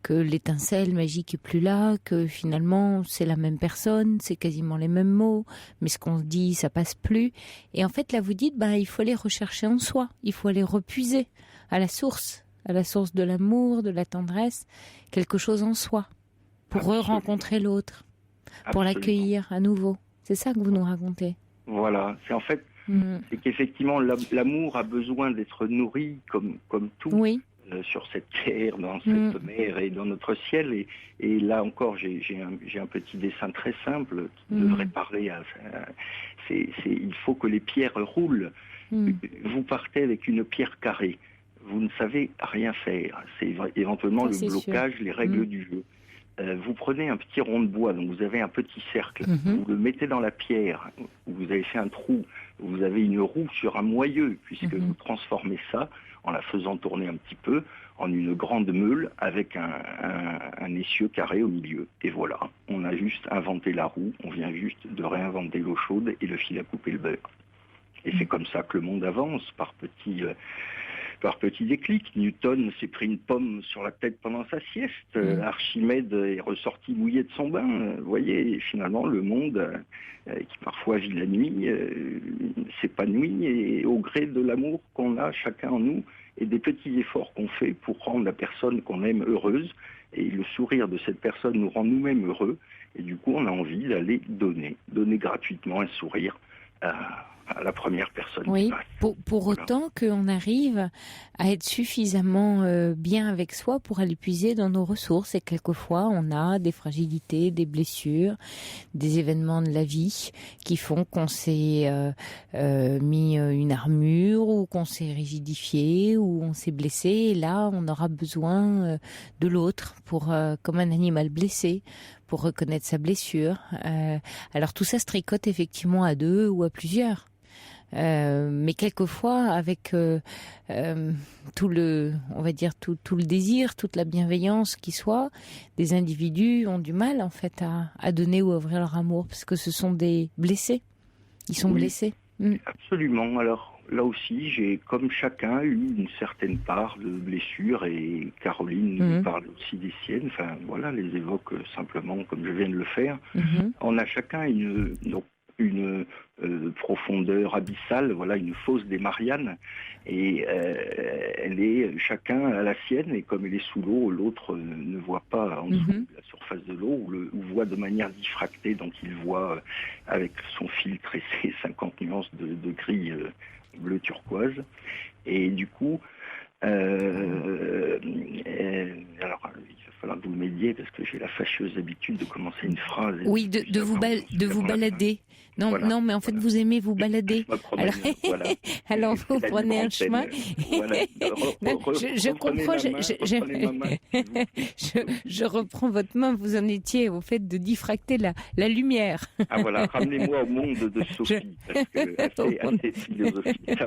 l'étincelle magique est plus là, que finalement c'est la même personne, c'est quasiment les mêmes mots, mais ce qu'on se dit, ça passe plus. Et en fait, là, vous dites, il faut aller rechercher en soi, il faut aller repuiser à la source de l'amour, de la tendresse, quelque chose en soi, pour re-rencontrer l'autre, pour l'accueillir à nouveau. C'est ça que vous nous racontez. Voilà, c'est en fait, c'est qu'effectivement, l'amour a besoin d'être nourri comme tout. Oui. Sur cette terre, dans cette mer et dans notre ciel. Et là encore, j'ai un petit dessin très simple qui devrait parler à... il faut que les pierres roulent. Vous partez avec une pierre carrée. Vous ne savez rien faire. C'est éventuellement le blocage, les règles du jeu. Vous prenez un petit rond de bois, donc vous avez un petit cercle. Vous le mettez dans la pierre. Vous avez fait un trou. Vous avez une roue sur un moyeu, puisque vous transformez ça en la faisant tourner un petit peu, en une grande meule avec un essieu carré au milieu. Et voilà, on a juste inventé la roue, on vient juste de réinventer l'eau chaude et le fil à couper le beurre. Et c'est comme ça que le monde avance, par petits déclics. Newton s'est pris une pomme sur la tête pendant sa sieste, Archimède est ressorti mouillé de son bain. Vous voyez, et finalement, le monde, qui parfois vit la nuit, s'épanouit, et au gré de l'amour qu'on a chacun en nous, et des petits efforts qu'on fait pour rendre la personne qu'on aime heureuse, et le sourire de cette personne nous rend nous-mêmes heureux, et du coup on a envie d'aller donner gratuitement un sourire à la première personne. Oui, pour autant qu'on arrive à être suffisamment bien avec soi pour aller puiser dans nos ressources. Et quelquefois, on a des fragilités, des blessures, des événements de la vie qui font qu'on s'est mis une armure, ou qu'on s'est rigidifié, ou on s'est blessé. Et là, on aura besoin de l'autre, comme un animal blessé, pour reconnaître sa blessure. Alors tout ça se tricote effectivement à deux ou à plusieurs. Mais quelquefois, avec tout le désir, toute la bienveillance qui soit, des individus ont du mal en fait à donner ou à ouvrir leur amour, parce que ce sont des blessés. Ils sont blessés. Absolument. Alors là aussi, j'ai comme chacun eu une certaine part de blessure, et Caroline nous parle aussi des siennes. Enfin voilà, les évoque simplement comme je viens de le faire. On a chacun une profondeur abyssale, voilà, une fosse des Mariannes, et elle est chacun à la sienne, et comme elle est sous l'eau, l'autre ne voit pas en dessous de la surface de l'eau, ou voit de manière diffractée, donc il voit avec son filtre et ses 50 nuances de gris bleu turquoise, et du coup alors, il va falloir que vous m'aidiez, parce que j'ai la fâcheuse habitude de commencer une phrase. Oui, de vous balader. Non, voilà, non, mais en fait, voilà, vous aimez vous balader. Alors vous prenez un chemin. Voilà. Je comprends. Je reprends votre main. Vous en étiez au fait de diffracter la lumière. Ah voilà, ramenez-moi au monde de Sophie, parce que assez philosophique,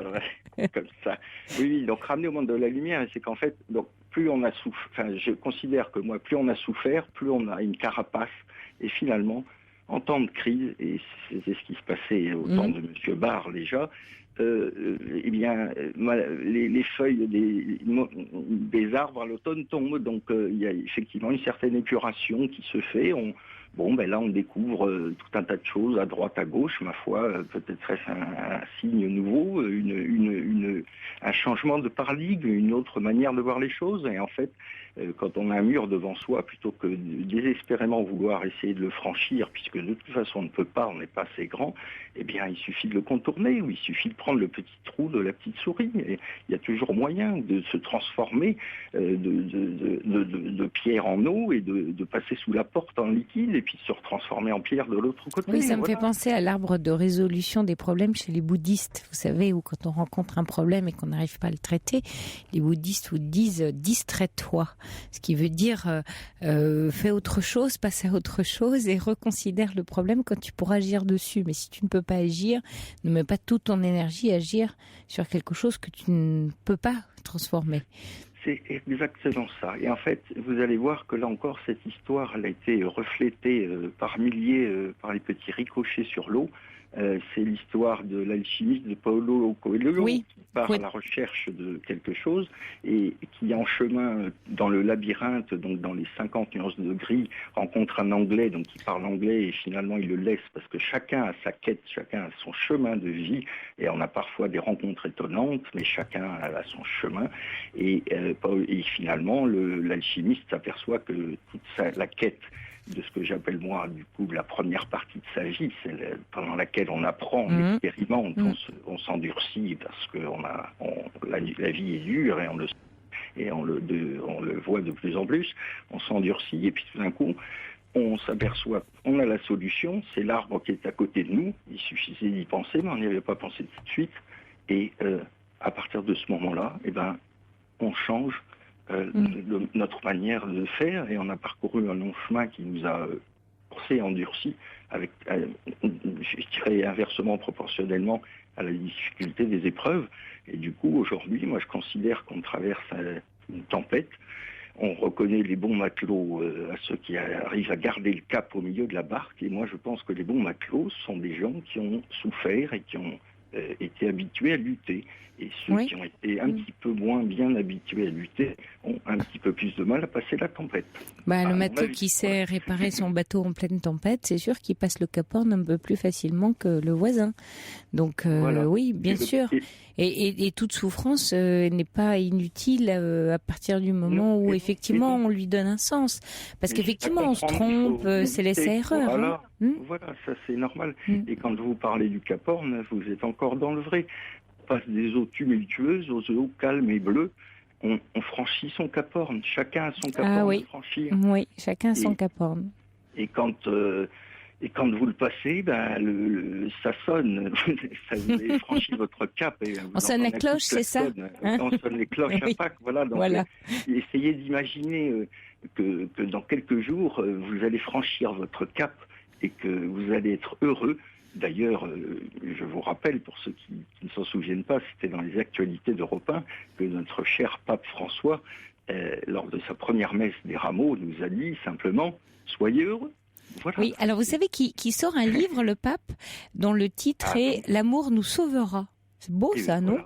comme ça. Oui, donc ramener au monde de la lumière, c'est qu'en fait, donc plus on a souffert, enfin, je considère que moi, plus on a souffert, plus on a une carapace, et finalement, en temps de crise, et c'est ce qui se passait au temps de M. Barre déjà, eh bien, les feuilles des arbres à l'automne tombent, donc il y a effectivement une certaine épuration qui se fait. Là, on découvre tout un tas de choses à droite, à gauche, ma foi, peut-être serait-ce un signe nouveau, un changement de paradigme, une autre manière de voir les choses. Et en fait, quand on a un mur devant soi, plutôt que désespérément vouloir essayer de le franchir, puisque de toute façon on ne peut pas, on n'est pas assez grand, eh bien il suffit de le contourner, ou il suffit de prendre le petit trou de la petite souris. Et il y a toujours moyen de se transformer de pierre en eau, et de passer sous la porte en liquide, et puis de se retransformer en pierre de l'autre côté. Oui, ça me fait penser à l'arbre de résolution des problèmes chez les bouddhistes, vous savez, où quand on rencontre un problème problème et qu'on n'arrive pas à le traiter, les bouddhistes vous disent distrais-toi, ce qui veut dire fais autre chose, passe à autre chose et reconsidère le problème quand tu pourras agir dessus. Mais si tu ne peux pas agir, ne mets pas toute ton énergie à agir sur quelque chose que tu ne peux pas transformer. C'est exactement ça. Et en fait, vous allez voir que là encore, cette histoire, elle a été reflétée par milliers, par les petits ricochets sur l'eau. C'est l'histoire de l'alchimiste de Paulo Coelho, qui part à la recherche de quelque chose et qui, en chemin dans le labyrinthe, donc dans les 50 nuances de gris, rencontre un Anglais, donc qui parle anglais, et finalement il le laisse parce que chacun a sa quête, chacun a son chemin de vie, et on a parfois des rencontres étonnantes, mais chacun a son chemin. Et finalement, l'alchimiste s'aperçoit que toute la quête de ce que j'appelle moi, du coup, la première partie de sa vie, c'est pendant laquelle on apprend, on expérimente, on s'endurcit parce que la vie est dure et on le voit de plus en plus, on s'endurcit et puis tout d'un coup, on s'aperçoit qu'on a la solution, c'est l'arbre qui est à côté de nous, il suffisait d'y penser, mais on n'y avait pas pensé tout de suite, et à partir de ce moment-là, on change notre manière de faire, et on a parcouru un long chemin qui nous a forcé, endurci, avec, je dirais inversement proportionnellement à la difficulté des épreuves. Et du coup, aujourd'hui, moi je considère qu'on traverse une tempête. On reconnaît les bons matelots à ceux qui arrivent à garder le cap au milieu de la barque, et moi je pense que les bons matelots sont des gens qui ont souffert et qui ont été habitués à lutter. Et ceux qui ont été un petit peu moins bien habitués à lutter ont un petit peu plus de mal à passer la tempête. Le matelot qui sait réparer son bateau en pleine tempête, c'est sûr qu'il passe le Cap Horn un peu plus facilement que le voisin. Donc oui, bien sûr. Et toute souffrance n'est pas inutile à partir du moment où effectivement on lui donne un sens. Parce qu'effectivement on se trompe, c'est l'essai-erreur. Voilà, ça c'est normal. Et quand vous parlez du Cap Horn, vous êtes encore dans le vrai. On passe des eaux tumultueuses aux eaux calmes et bleues. On franchit son Cap Horn. Chacun a son Cap Horn à franchir. Oui, chacun a son Cap Horn. Et quand vous le passez, ça sonne. Vous avez franchi votre cap. Et on sonne la cloche, c'est ça on sonne les cloches à Pâques. Voilà. Donc, essayez d'imaginer que dans quelques jours, vous allez franchir votre cap et que vous allez être heureux. D'ailleurs, je vous rappelle, pour ceux qui ne s'en souviennent pas, c'était dans les actualités d'Europe 1 que notre cher pape François, lors de sa première messe des Rameaux, nous a dit simplement « Soyez heureux ». Voilà. Oui, alors vous savez qu'il sort un livre, le pape, dont le titre est « L'amour nous sauvera ». C'est beau ça, non ?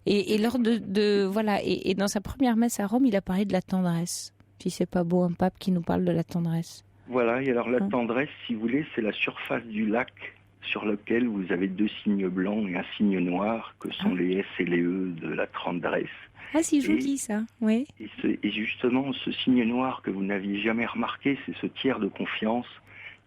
Et lors et dans sa première messe à Rome, il a parlé de la tendresse. Si c'est pas beau, un pape qui nous parle de la tendresse. Voilà, et alors la tendresse, si vous voulez, c'est la surface du lac sur lequel vous avez 2 signes blancs et un signe noir, que sont les S et les E de la tendresse. Ah, c'est joli ça, oui. Et justement, ce signe noir que vous n'aviez jamais remarqué, c'est ce tiers de confiance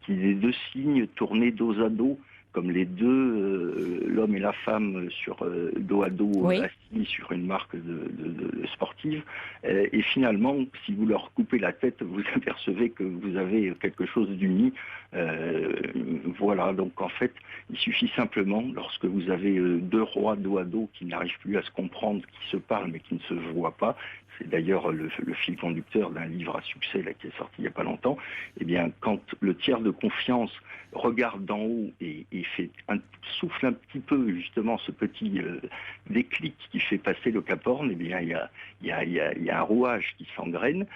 qui est 2 signes tournés dos à dos, comme les deux, l'homme et la femme, sur dos à dos, assis sur une marque de sportive. Et finalement, si vous leur coupez la tête, vous apercevez que vous avez quelque chose d'uni. Voilà, donc en fait, il suffit simplement, lorsque vous avez 2 rois dos à dos qui n'arrivent plus à se comprendre, qui se parlent mais qui ne se voient pas, c'est d'ailleurs le fil conducteur d'un livre à succès là, qui est sorti il n'y a pas longtemps, eh bien, quand le tiers de confiance regarde d'en haut et souffle un petit peu justement ce petit déclic qui fait passer le Cap Horn, eh bien, il y a un rouage qui s'engraine,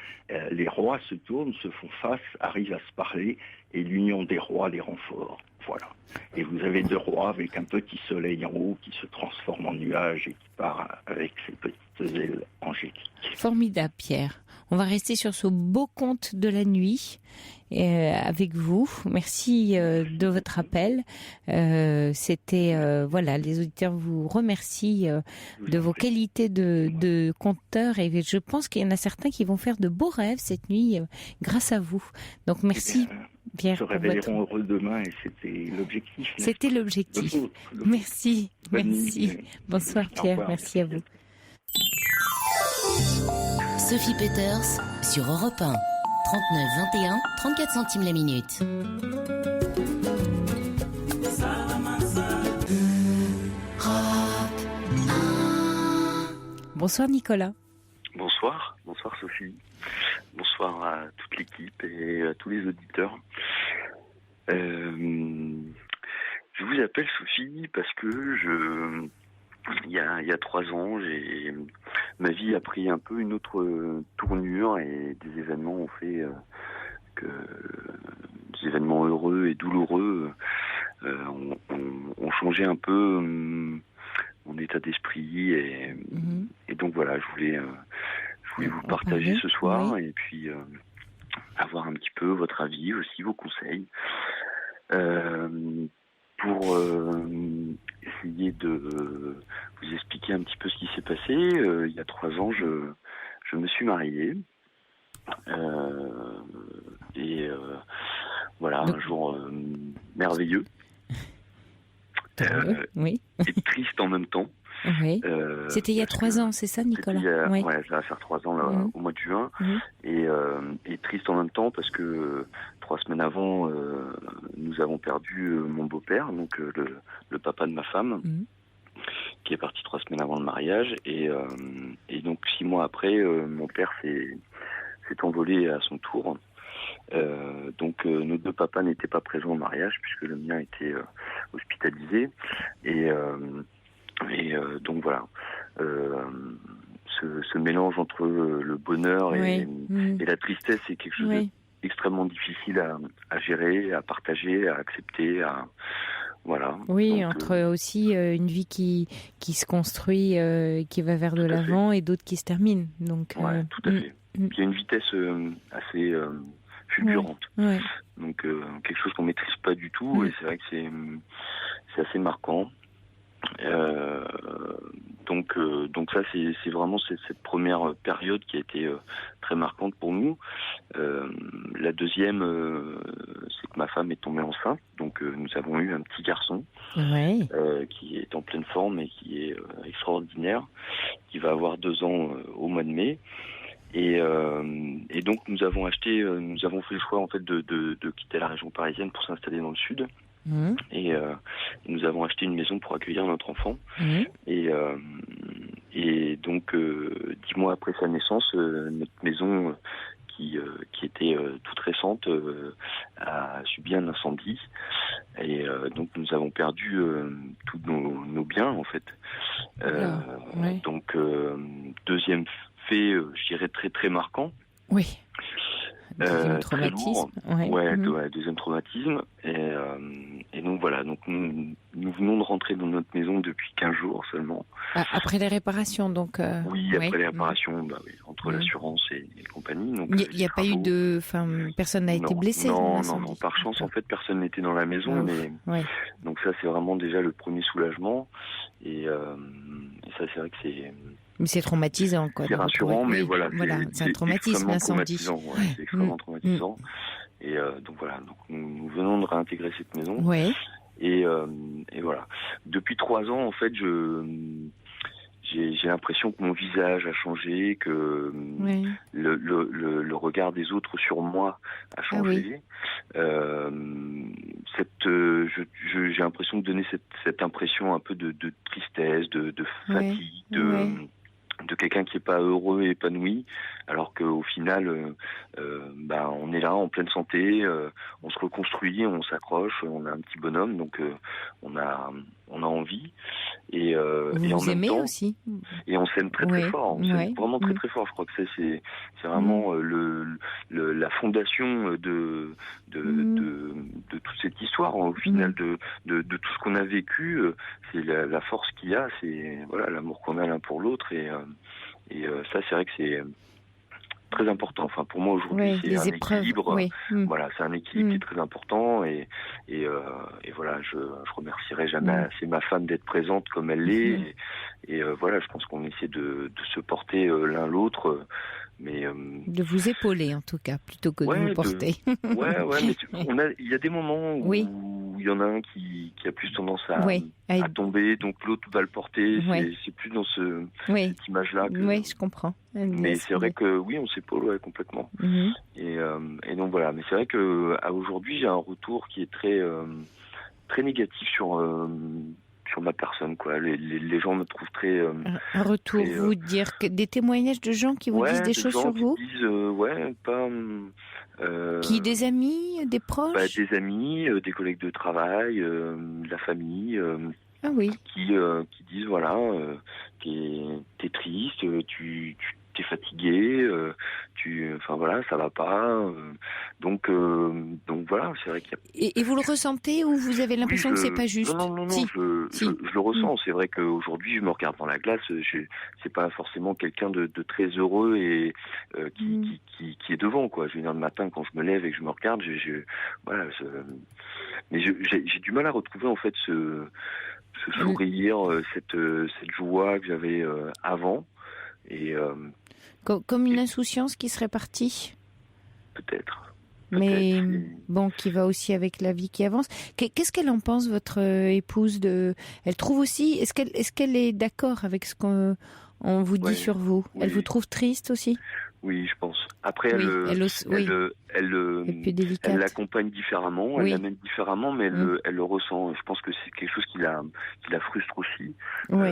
les rois se tournent, se font face, arrivent à se parler, et l'union des rois les rend forts. Voilà. Et vous avez 2 rois avec un petit soleil en haut qui se transforme en nuage et qui part avec ses petites ailes angéliques. Formidable, Pierre. On va rester sur ce beau conte de la nuit avec vous. Merci de votre appel. C'était les auditeurs vous remercient de vos qualités de conteur, et je pense qu'il y en a certains qui vont faire de beaux rêves cette nuit grâce à vous. Donc merci. Pierre, se réveilleront heureux demain, et c'était l'objectif. C'était l'objectif. Merci. Bonsoir Pierre, merci à vous. Sophie Peters sur Europe 1, 39 21, 34 centimes la minute. Europe 1. Bonsoir Nicolas. Bonsoir Sophie. Bonsoir à toute l'équipe et à tous les auditeurs. Je vous appelle Sophie parce que il y a 3 ans, ma vie a pris un peu une autre tournure et des événements ont fait des événements heureux et douloureux ont changé un peu mon état d'esprit et donc voilà, je voulais vous partager ce soir et puis avoir un petit peu votre avis aussi, vos conseils pour essayer de vous expliquer un petit peu ce qui s'est passé. Il y a 3 ans, je me suis marié et voilà, un jour merveilleux oui. et triste en même temps. Oui. C'était il y a 3 ans, c'est ça, Nicolas? Ouais, ça va faire 3 ans là, au mois de juin. Et triste en même temps parce que 3 semaines avant, nous avons perdu mon beau-père, donc le papa de ma femme, qui est parti 3 semaines avant le mariage. Et donc 6 mois après, mon père s'est envolé à son tour. Donc nos 2 papas n'étaient pas présents au mariage puisque le mien était hospitalisé. Et donc voilà, ce mélange entre le bonheur et la tristesse est quelque chose d'extrêmement difficile à gérer, à partager, à accepter, voilà. Oui, donc, entre aussi une vie qui se construit, qui va vers de l'avant et d'autres qui se terminent. Donc, tout à fait. Il y a une vitesse assez fulgurante. Donc quelque chose qu'on maîtrise pas du tout et c'est vrai que c'est assez marquant. Donc ça c'est vraiment cette première période qui a été très marquante pour nous. La deuxième, c'est que ma femme est tombée enceinte, donc nous avons eu un petit garçon qui est en pleine forme et qui est extraordinaire, qui va avoir 2 ans au mois de mai. Et donc nous avons fait le choix en fait de quitter la région parisienne pour s'installer dans le sud. Et nous avons acheté une maison pour accueillir notre enfant. Et donc 10 mois après sa naissance, notre maison qui était toute récente a subi un incendie. Et donc nous avons perdu tous nos biens en fait. Donc deuxième fait, je dirais très très marquant. Oui. Deuxième traumatisme. Deuxième traumatisme. Et donc voilà, donc nous venons de rentrer dans notre maison depuis 15 jours seulement. Après les réparations, donc. Oui, après les réparations, entre l'assurance et compagnie. Il n'y a pas eu de, personne n'a été blessé. Non. Par chance, en fait, personne n'était dans la maison, donc ça, c'est vraiment déjà le premier soulagement. Et ça, c'est vrai que c'est. Mais c'est traumatisant, quoi. C'est rassurant, mais voilà, c'est un traumatisme, incendie. C'est extrêmement traumatisant. Et donc voilà, donc nous venons de réintégrer cette maison. Et voilà. Depuis 3 ans, en fait, j'ai l'impression que mon visage a changé, que le regard des autres sur moi a changé. J'ai l'impression de donner cette impression un peu de tristesse, de fatigue, de quelqu'un qui est pas heureux et épanoui, alors qu'au final, on est là en pleine santé, on se reconstruit, on s'accroche, on a un petit bonhomme, donc on a envie. Et en même temps, aussi. Et on s'aime très très fort, on s'aime vraiment très très fort. Je crois que c'est vraiment la fondation de toute cette histoire. Au final, de tout ce qu'on a vécu, c'est la force qu'il y a, c'est l'amour qu'on a l'un pour l'autre et ça, c'est vrai que c'est très important. Enfin, pour moi aujourd'hui, c'est un équilibre. Voilà, c'est un équilibre qui est très important et voilà, je remercierai jamais assez ma femme d'être présente comme elle l'est. Et voilà, je pense qu'on essaie de se porter l'un l'autre. Mais de vous épauler en tout cas, plutôt que de vous porter. Mais il y a des moments où il y en a un qui a plus tendance à tomber, donc l'autre va le porter. C'est plus dans cette image-là. Oui, je comprends. Mais c'est vrai que on s'épaule complètement. Et donc voilà. Mais c'est vrai que à aujourd'hui, j'ai un retour qui est très très négatif sur ma personne, quoi. Les gens me trouvent très... un retour, très, vous dire que des témoignages de gens qui vous disent des choses sur vous, qui disent, pas... qui des amis, des proches, des amis, des collègues de travail, la famille... ah oui, qui disent voilà, t'es triste, tu t'es fatigué, enfin voilà, ça va pas, donc voilà, c'est vrai qu'il y a... et vous le ressentez ou vous avez l'impression que c'est pas juste? Non, Si. je le ressens. C'est vrai qu'aujourd'hui, je me regarde dans la glace, c'est pas forcément quelqu'un de très heureux et qui est devant, quoi. Je veux dire, le matin quand je me lève et que je me regarde, voilà, mais j'ai du mal à retrouver en fait ce sourire, cette joie que j'avais avant, et Comme une insouciance qui serait partie. Peut-être. Mais bon, qui va aussi avec la vie qui avance. Qu'est-ce qu'elle en pense, votre épouse, elle trouve aussi, est-ce qu'elle est d'accord avec ce qu'on vous dit sur vous? Elle vous trouve triste aussi? Oui, je pense. Après, oui, elle l'accompagne différemment, elle l'amène différemment, mais elle le ressent. Je pense que c'est quelque chose qui la frustre aussi. Oui.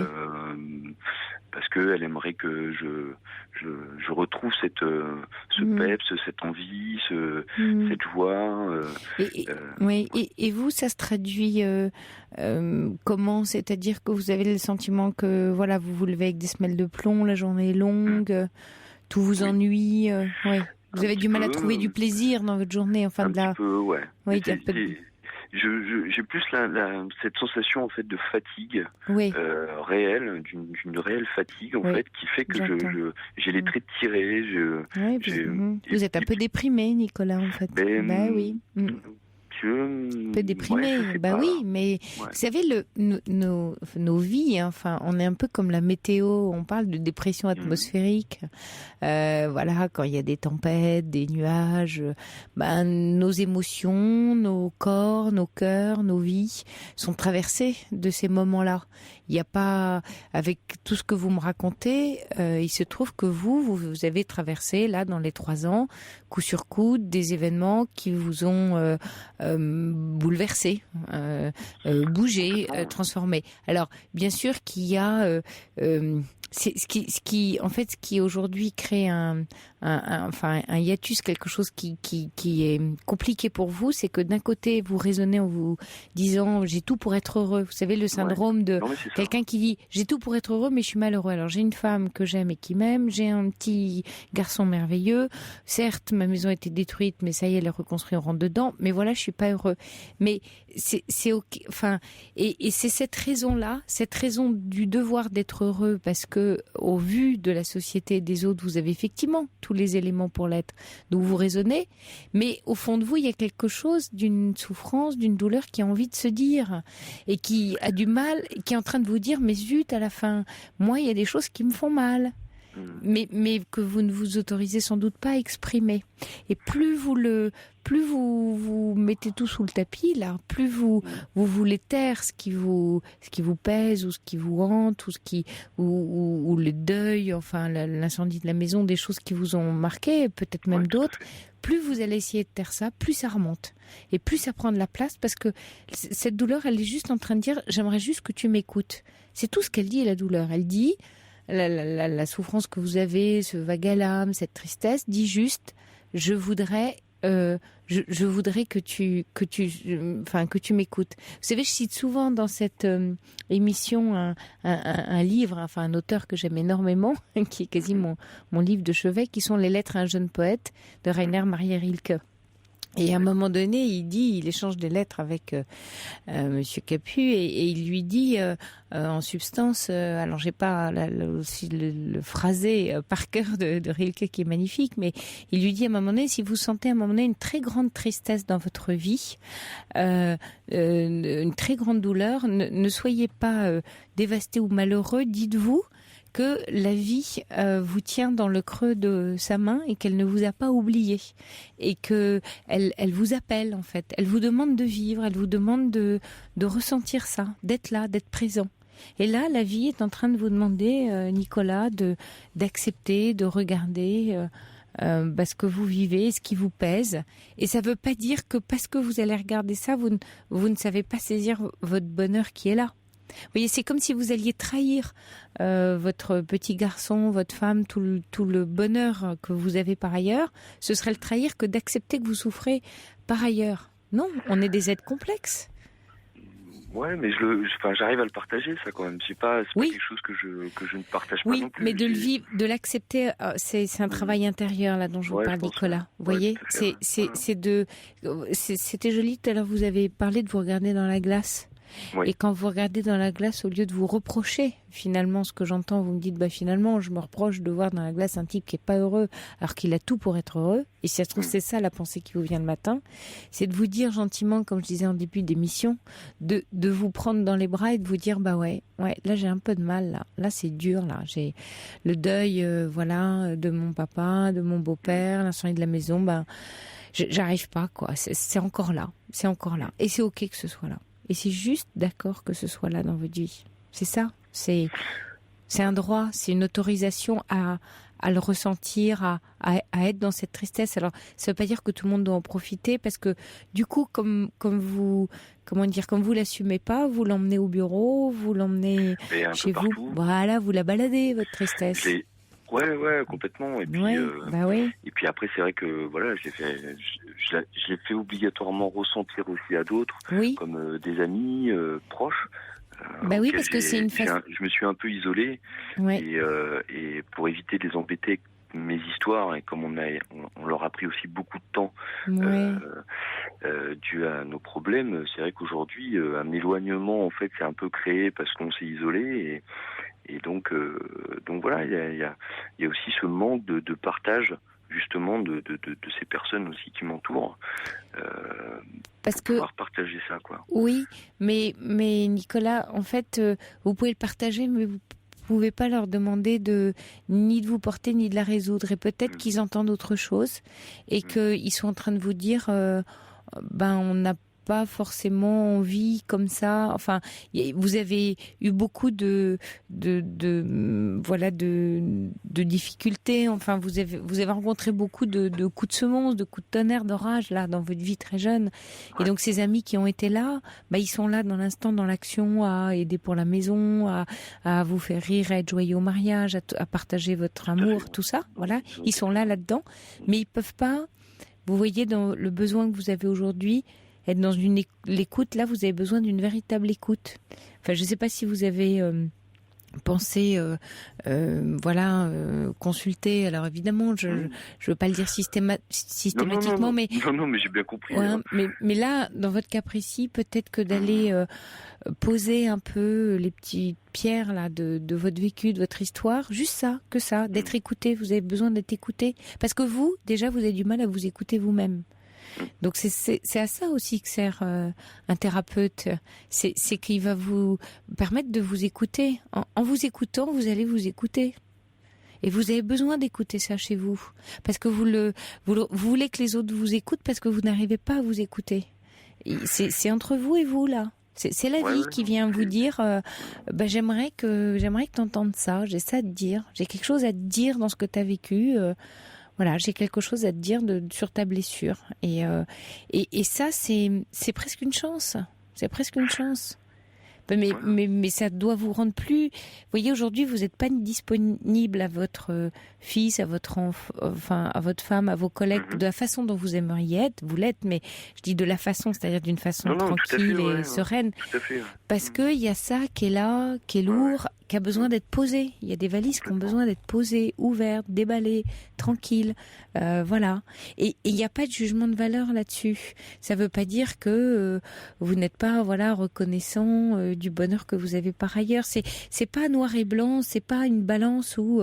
Parce qu'elle aimerait que je retrouve ce peps, cette envie, cette joie. Oui. Et vous, ça se traduit comment? C'est-à-dire que vous avez le sentiment que voilà, vous vous levez avec des semelles de plomb, la journée est longue, tout vous ennuie. Vous avez du mal à trouver du plaisir dans votre journée, enfin de la. Un peu, ouais. Oui, j'ai plus cette sensation en fait de fatigue réelle, d'une réelle fatigue en fait, qui fait que j'ai les traits tirés. Vous êtes un peu déprimé, Nicolas, en fait. Oui. Un peu déprimé, oui, mais vous savez, nos vies, enfin, on est un peu comme la météo, on parle de dépression atmosphérique, voilà, quand il y a des tempêtes, des nuages, nos émotions, nos corps, nos cœurs, nos vies sont traversés de ces moments-là. Il n'y a pas, avec tout ce que vous me racontez, il se trouve que vous avez traversé, là, dans les 3 ans, coup sur coup, des événements qui vous ont bouleversé, bougé, transformé. Alors, bien sûr qu'il y a ce qui aujourd'hui crée un hiatus, quelque chose qui est compliqué pour vous, c'est que d'un côté vous raisonnez en vous disant j'ai tout pour être heureux. Vous savez, le syndrome de quelqu'un qui dit j'ai tout pour être heureux mais je suis malheureux. Alors j'ai une femme que j'aime et qui m'aime, j'ai un petit garçon merveilleux. Certes, ma maison a été détruite, mais ça y est, elle est reconstruite, on rentre dedans. Mais voilà, je suis pas heureux. Mais c'est ok. Enfin, et c'est cette raison-là, cette raison du devoir d'être heureux, parce que au vu de la société et des autres, vous avez effectivement tous les éléments pour l'être. Donc vous raisonnez, mais au fond de vous, il y a quelque chose d'une souffrance, d'une douleur qui a envie de se dire et qui a du mal, qui est en train de vous dire mais zut, à la fin, moi il y a des choses qui me font mal. Mais que vous ne vous autorisez sans doute pas à exprimer. Et plus vous mettez tout sous le tapis, là, plus vous voulez taire ce qui vous pèse ou ce qui vous hante ou le deuil, enfin l'incendie de la maison, des choses qui vous ont marqué, peut-être même d'autres. Plus vous allez essayer de taire ça, plus ça remonte. Et plus ça prend de la place, parce que cette douleur, elle est juste en train de dire j'aimerais juste que tu m'écoutes. C'est tout ce qu'elle dit, la douleur. Elle dit la souffrance que vous avez, ce vague à l'âme, cette tristesse, dit juste je voudrais que tu m'écoutes. Vous savez, je cite souvent dans cette émission un livre, enfin un auteur que j'aime énormément, qui est quasi mon livre de chevet, qui sont Les Lettres à un jeune poète de Rainer Maria Rilke. Et à un moment donné, il échange des lettres avec Monsieur Capu et il lui dit en substance, alors j'ai pas aussi le phrasé par cœur de Rilke qui est magnifique, mais il lui dit à un moment donné, si vous sentez à un moment donné une très grande tristesse dans votre vie, une très grande douleur, ne soyez pas dévasté ou malheureux, dites-vous que la vie vous tient dans le creux de sa main et qu'elle ne vous a pas oublié et que elle vous appelle en fait. Elle vous demande de vivre, elle vous demande de ressentir ça, d'être là, d'être présent. Et là, la vie est en train de vous demander, Nicolas, d'accepter, de regarder ce que vous vivez, ce qui vous pèse. Et ça ne veut pas dire que parce que vous allez regarder ça, vous ne savez pas saisir votre bonheur qui est là. Vous voyez, c'est comme si vous alliez trahir votre petit garçon, votre femme, tout le bonheur que vous avez par ailleurs. Ce serait le trahir que d'accepter que vous souffrez par ailleurs. Non, on est des êtres complexes. Ouais, mais j'arrive à le partager, ça, quand même. C'est pas quelque chose que je ne partage pas non plus. Oui, mais de le vivre, de l'accepter, c'est un travail intérieur, là, dont je vous parle, Nicolas. Vous voyez, c'était joli, tout à l'heure, vous avez parlé de vous regarder dans la glace. Oui. Et quand vous regardez dans la glace, au lieu de vous reprocher, finalement, ce que j'entends, vous me dites, finalement, je me reproche de voir dans la glace un type qui est pas heureux, alors qu'il a tout pour être heureux. Et si ça se trouve, c'est ça la pensée qui vous vient le matin, c'est de vous dire gentiment, comme je disais en début d'émission, de vous prendre dans les bras et de vous dire, ouais, là j'ai un peu de mal, là c'est dur, là j'ai le deuil, de mon papa, de mon beau-père, l'incendie de la maison, j'arrive pas, quoi. C'est encore là, et c'est ok que ce soit là. Et c'est juste d'accord que ce soit là dans votre vie. C'est ça. C'est un droit, c'est une autorisation à le ressentir, à être dans cette tristesse. Alors, ça veut pas dire que tout le monde doit en profiter, parce que du coup, comme vous l'assumez pas, vous l'emmenez au bureau, vous l'emmenez chez vous. Partout. Voilà, vous la baladez, votre tristesse. Ouais, complètement. Et puis, oui. Et puis après, c'est vrai que je l'ai fait obligatoirement ressentir aussi à d'autres, comme des amis proches. Oui, parce que c'est une façon. Je me suis un peu isolé, et pour éviter de les embêter avec mes histoires, et comme on leur a pris aussi beaucoup de temps dû à nos problèmes, c'est vrai qu'aujourd'hui, un éloignement en fait s'est un peu créé parce qu'on s'est isolé. Et donc voilà, il y a aussi ce manque de partage, justement, de ces personnes aussi qui m'entourent, parce pour pouvoir partager ça, quoi. Oui, mais Nicolas, en fait, vous pouvez le partager, mais vous pouvez pas leur demander ni de vous porter ni de la résoudre. Et peut-être qu'ils entendent autre chose et qu'ils sont en train de vous dire, on n'a pas forcément envie comme ça. Enfin, vous avez eu beaucoup de difficultés. Enfin, vous avez rencontré beaucoup de coups de semonce, de coups de tonnerre, d'orage là dans votre vie très jeune. Et donc ces amis qui ont été là, ils sont là dans l'instant, dans l'action, à aider pour la maison, à vous faire rire, à être joyeux au mariage, à partager votre amour, tout ça. Voilà, ils sont là-dedans, mais ils peuvent pas. Vous voyez, dans le besoin que vous avez aujourd'hui, être dans l'écoute, là, vous avez besoin d'une véritable écoute. Enfin, je ne sais pas si vous avez pensé, consulter. Alors évidemment, je ne veux pas le dire systématiquement, mais... Non, mais j'ai bien compris. Mais là, dans votre cas précis, peut-être que d'aller poser un peu les petites pierres là, de votre vécu, de votre histoire, juste ça, d'être écouté. Vous avez besoin d'être écouté. Parce que vous, déjà, vous avez du mal à vous écouter vous-même. Donc c'est à ça aussi que sert un thérapeute, c'est qu'il va vous permettre de vous écouter. En vous écoutant, vous allez vous écouter. Et vous avez besoin d'écouter ça chez vous, parce que vous voulez que les autres vous écoutent, parce que vous n'arrivez pas à vous écouter. C'est entre vous et vous là. C'est la vie qui vient vous dire j'aimerais que tu entendes ça, j'ai ça à te dire, j'ai quelque chose à te dire dans ce que tu as vécu. Voilà, j'ai quelque chose à te dire sur ta blessure. Et ça, c'est presque une chance. C'est presque une chance. Mais ça doit vous rendre plus... Vous voyez, aujourd'hui, vous n'êtes pas disponible à votre fils, à votre à votre femme, à vos collègues, de la façon dont vous aimeriez être. Vous l'êtes, mais je dis de la façon, c'est-à-dire d'une façon tranquille et sereine. Tout à fait. Parce qu'il y a ça qui est là, qui est lourd, qui a besoin d'être posé. Il y a des valises qui ont besoin d'être posées, ouvertes, déballées, tranquilles. Voilà. Et il n'y a pas de jugement de valeur là-dessus. Ça ne veut pas dire que vous n'êtes pas reconnaissant du bonheur que vous avez par ailleurs. C'est pas noir et blanc, c'est pas une balance où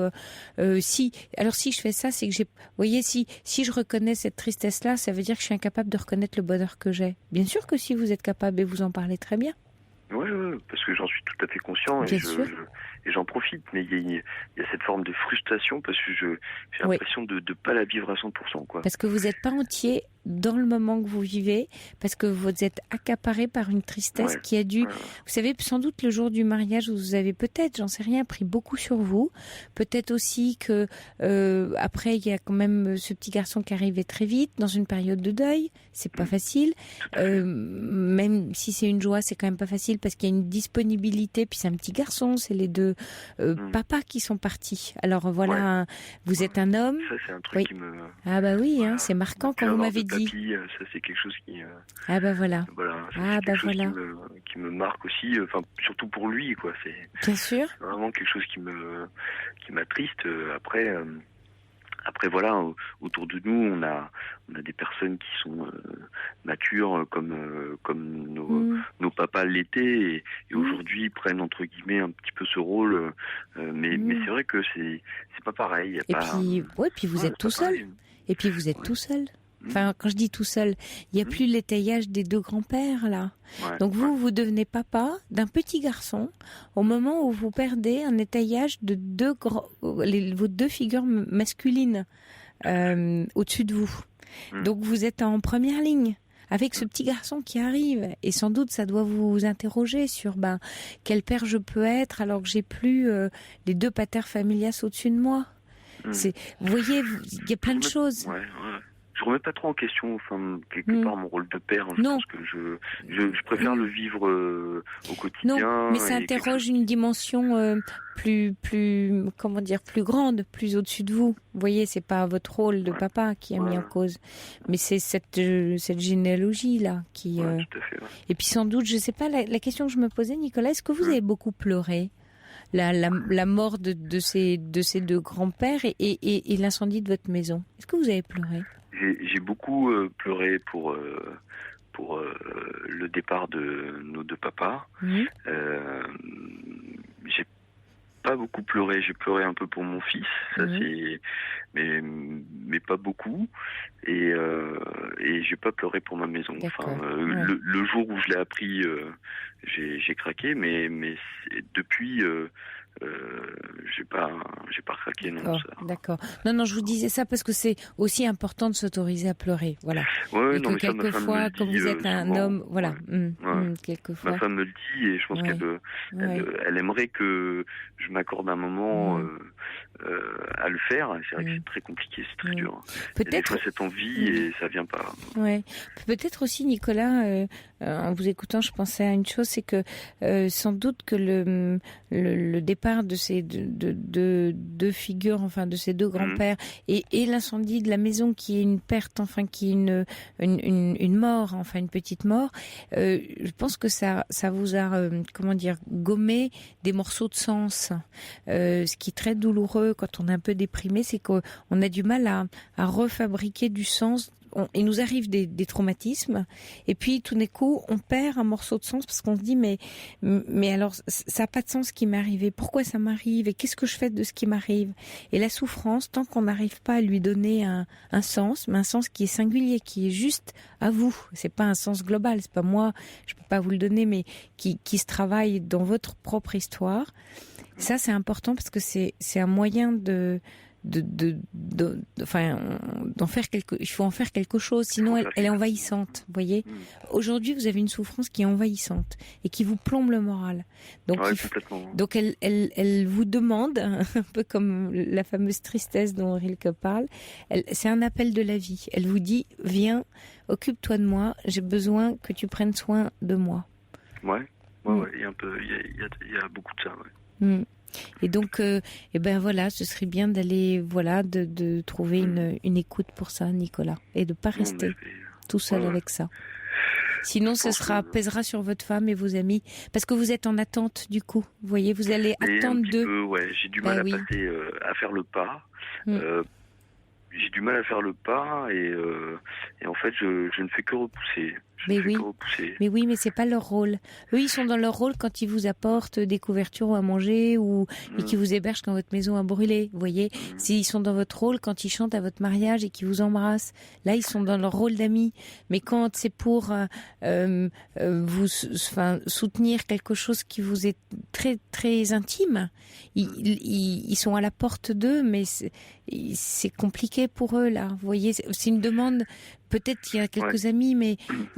si je fais ça, c'est que j'ai... Vous voyez, si je reconnais cette tristesse-là, ça veut dire que je suis incapable de reconnaître le bonheur que j'ai. Bien sûr que si vous êtes capable, et vous en parlez très bien. Oui, parce que j'en suis tout à fait conscient. Bien sûr. j'en profite, mais il y a cette forme de frustration parce que j'ai l'impression de ne pas la vivre à 100%, quoi. Parce que vous n'êtes pas entier dans le moment que vous vivez, parce que vous êtes accaparé par une tristesse qui a dû... Vous savez, sans doute le jour du mariage, vous avez peut-être, j'en sais rien, pris beaucoup sur vous. Peut-être aussi que après, il y a quand même ce petit garçon qui arrivait très vite, dans une période de deuil. C'est pas facile. Même si c'est une joie, c'est quand même pas facile parce qu'il y a une disponibilité. Puis c'est un petit garçon, c'est les deux papas qui sont partis. Alors voilà, vous êtes un homme. Ça, c'est un truc qui me... Ah bah oui, hein, c'est marquant quand vous m'avez dit. Papy, ça c'est quelque chose qui... Ah bah voilà. Qui me marque aussi, enfin surtout pour lui, quoi. C'est bien sûr. Vraiment quelque chose qui m'attriste. Après voilà, autour de nous, on a des personnes qui sont matures comme nos papas l'étaient et aujourd'hui prennent entre guillemets un petit peu ce rôle. Mais c'est vrai que c'est pas pareil. Puis vous êtes tout seul. Et puis vous êtes tout seul. Enfin, quand je dis tout seul, il n'y a plus l'étayage des deux grands-pères, là. Donc vous devenez papa d'un petit garçon au moment où vous perdez un étayage de vos deux figures masculines au-dessus de vous. Donc vous êtes en première ligne avec ce petit garçon qui arrive. Et sans doute, ça doit vous interroger sur quel père je peux être alors que j'ai plus les deux pater familias au-dessus de moi. Vous voyez, il y a plein de choses. Je remets pas trop en question, quelque part, mon rôle de père. Je pense que je préfère le vivre au quotidien. Non, mais ça interroge une dimension plus grande, plus au-dessus de vous. Vous voyez, c'est pas votre rôle de papa qui est mis en cause, mais c'est cette généalogie là qui. Tout à fait, Et puis sans doute, je sais pas, la question que je me posais, Nicolas, est-ce que vous avez beaucoup pleuré? La mort de ces deux grands-pères et l'incendie de votre maison. Est-ce que vous avez pleuré? J'ai beaucoup pleuré pour le départ de nos deux papas. J'ai pas beaucoup pleuré. J'ai pleuré un peu pour mon fils, ça mais pas beaucoup. Et j'ai pas pleuré pour ma maison. Enfin, le jour où je l'ai appris, j'ai craqué, mais depuis. J'ai pas craqué, non. D'accord. Non, je vous disais ça parce que c'est aussi important de s'autoriser à pleurer, voilà. Et que quelquefois, quand vous êtes un homme, voilà, quelquefois. Ma femme me le dit et je pense qu'elle aimerait que je m'accorde un moment à le faire. C'est vrai que c'est très compliqué, c'est très dur. Peut-être. Des fois, cette envie et ça vient pas. Ouais. Peut-être aussi, Nicolas, en vous écoutant, je pensais à une chose, c'est que sans doute que le départ de ces deux figures, enfin de ces deux grands-pères, et l'incendie de la maison qui est une perte, enfin qui est une mort, enfin une petite mort, je pense que ça vous a, gommé des morceaux de sens. Ce qui est très douloureux quand on est un peu déprimé, c'est qu'on a du mal à refabriquer du sens. Il nous arrive des traumatismes et puis tout d'un coup on perd un morceau de sens parce qu'on se dit mais alors ça n'a pas de sens ce qui m'est arrivé, pourquoi ça m'arrive et qu'est-ce que je fais de ce qui m'arrive. Et la souffrance, tant qu'on n'arrive pas à lui donner un sens, mais un sens qui est singulier, qui est juste à vous, c'est pas un sens global, c'est pas moi, je peux pas vous le donner, mais qui se travaille dans votre propre histoire. Ça c'est important parce que c'est un moyen il faut en faire quelque chose, sinon elle est envahissante, vous voyez. Aujourd'hui, vous avez une souffrance qui est envahissante et qui vous plombe le moral. Donc elle vous demande, un peu comme la fameuse tristesse dont Rilke parle, c'est un appel de la vie. Elle vous dit, viens, occupe-toi de moi, j'ai besoin que tu prennes soin de moi. Il y a un peu, il y a beaucoup de ça, Et donc, ce serait bien d'aller, de trouver une écoute pour ça, Nicolas, et de pas rester tout seul avec ça. Sinon, pèsera sur votre femme et vos amis, parce que vous êtes en attente du coup. Vous voyez, vous allez attendre d'eux. J'ai du mal à faire le pas. J'ai du mal à faire le pas et en fait je ne fais que repousser. Mais oui, mais c'est pas leur rôle. Eux, ils sont dans leur rôle quand ils vous apportent des couvertures à manger et qui vous hébergent quand votre maison a brûlé. Vous voyez, s'ils sont dans votre rôle quand ils chantent à votre mariage et qu'ils vous embrassent, là, ils sont dans leur rôle d'amis. Mais quand c'est pour vous, soutenir quelque chose qui vous est très très intime, ils sont à la porte d'eux, mais c'est compliqué pour eux là. Vous voyez, c'est une demande. Peut-être qu'il y a quelques amis, mais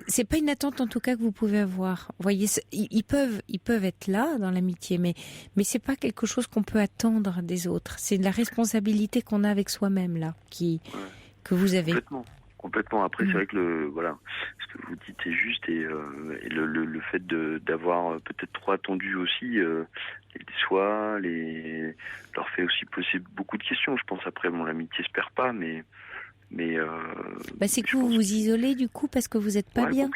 c'est pas une attente en tout cas que vous pouvez avoir. Vous voyez, ils peuvent être là dans l'amitié, mais c'est pas quelque chose qu'on peut attendre des autres. C'est de la responsabilité qu'on a avec soi-même là, que vous avez. Complètement. Après, c'est vrai que ce que vous dites est juste et le fait d'avoir peut-être trop attendu aussi, leur fait aussi poser beaucoup de questions. Je pense après, l'amitié se perd pas, mais c'est que vous vous isolez du coup parce que vous n'êtes pas bien.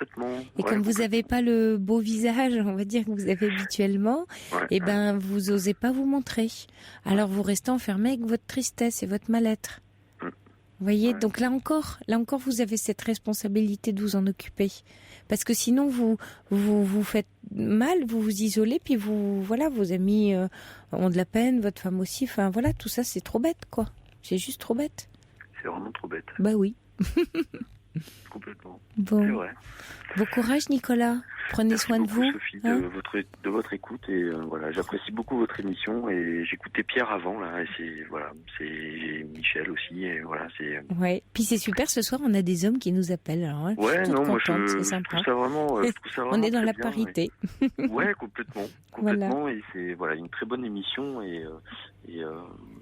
Et comme vous n'avez pas le beau visage, on va dire, que vous avez habituellement, vous osez pas vous montrer. Alors vous restez enfermé avec votre tristesse et votre mal-être. Vous voyez, donc là encore, vous avez cette responsabilité de vous en occuper. Parce que sinon, vous faites mal, vous vous isolez, puis vos amis ont de la peine, votre femme aussi. Enfin, voilà, tout ça, c'est trop bête, quoi. C'est juste trop bête. C'est vraiment trop bête. Bah oui. Complètement. Bon. C'est vrai. Bon courage, Nicolas. Prenez soin de vous. Merci beaucoup, Sophie, de votre écoute et j'apprécie beaucoup votre émission et j'écoutais Pierre avant là et c'est Michel aussi et c'est. Ouais. Puis c'est super. Ce soir, on a des hommes qui nous appellent. Alors, c'est sympa. Je trouve ça vraiment on est dans la parité. Ouais, complètement. Voilà. Et c'est une très bonne émission et je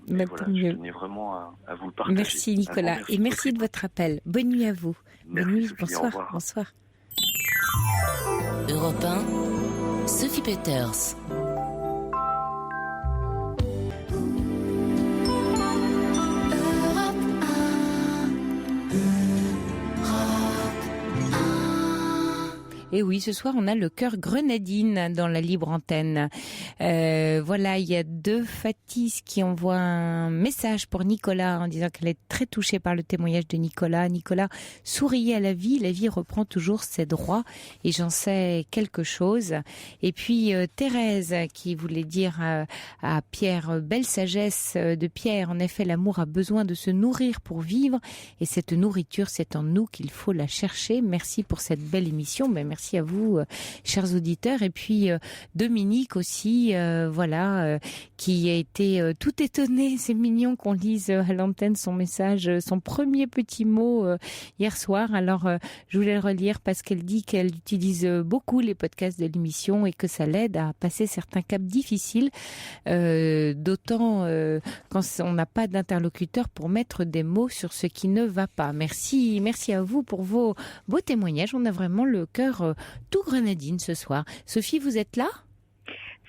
tenais vraiment à vous le partager. Merci Nicolas et merci de votre appel. Bonne nuit à vous. Merci, bonne nuit. Sophie, Bonsoir. Europe 1, Sophie Peters. Et oui, ce soir, on a le cœur grenadine dans la libre antenne. Il y a deux Fatis qui envoient un message pour Nicolas en disant qu'elle est très touchée par le témoignage de Nicolas. Nicolas souriait à la vie reprend toujours ses droits et j'en sais quelque chose. Et puis Thérèse qui voulait dire à Pierre, belle sagesse de Pierre, en effet l'amour a besoin de se nourrir pour vivre et cette nourriture c'est en nous qu'il faut la chercher. Merci pour cette belle émission, merci à vous, chers auditeurs. Et puis Dominique aussi, qui a été tout étonné. C'est mignon qu'on lise à l'antenne son message, son premier petit mot hier soir. Alors, je voulais le relire parce qu'elle dit qu'elle utilise beaucoup les podcasts de l'émission et que ça l'aide à passer certains caps difficiles, d'autant quand on n'a pas d'interlocuteur pour mettre des mots sur ce qui ne va pas. Merci à vous pour vos beaux témoignages. On a vraiment le cœur tout grenadine ce soir. Sophie, vous êtes là ?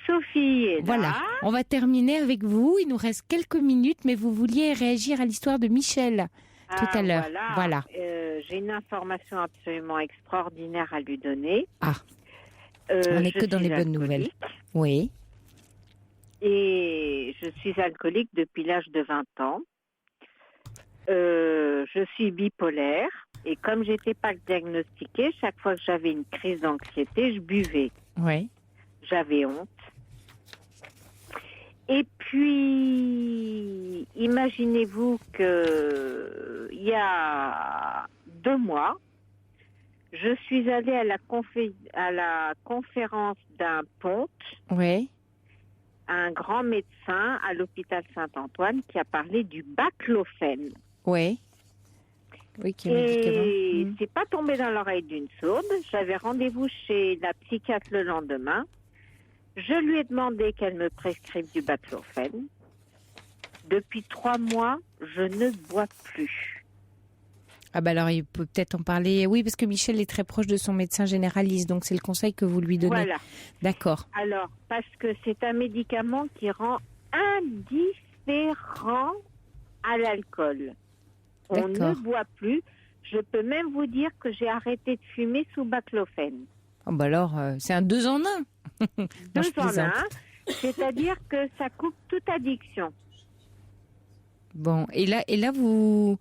Sophie est là. Voilà, on va terminer avec vous. Il nous reste quelques minutes, mais vous vouliez réagir à l'histoire de Michel tout à l'heure. Voilà. J'ai une information absolument extraordinaire à lui donner. On n'est que dans les bonnes nouvelles. Oui. Et je suis alcoolique depuis l'âge de 20 ans. Je suis bipolaire. Et comme j'étais pas diagnostiquée, chaque fois que j'avais une crise d'anxiété, je buvais. Oui. J'avais honte. Et puis, imaginez-vous que il y a 2 mois, je suis allée à la conférence d'un ponte. Oui. Un grand médecin à l'hôpital Saint-Antoine qui a parlé du baclofène. Oui. Oui, qui est médicament. Et c'est pas tombé dans l'oreille d'une sourde. J'avais rendez-vous chez la psychiatre le lendemain. Je lui ai demandé qu'elle me prescrive du baclofène. Depuis 3 mois, je ne bois plus. Alors il peut peut-être en parler. Oui, parce que Michel est très proche de son médecin généraliste, donc c'est le conseil que vous lui donnez. Voilà. D'accord. Alors, parce que c'est un médicament qui rend indifférent à l'alcool. On ne boit plus. Je peux même vous dire que j'ai arrêté de fumer sous baclofène. C'est un 2 en 1. 2 en 1, c'est-à-dire que ça coupe toute addiction. Bon, et là, vous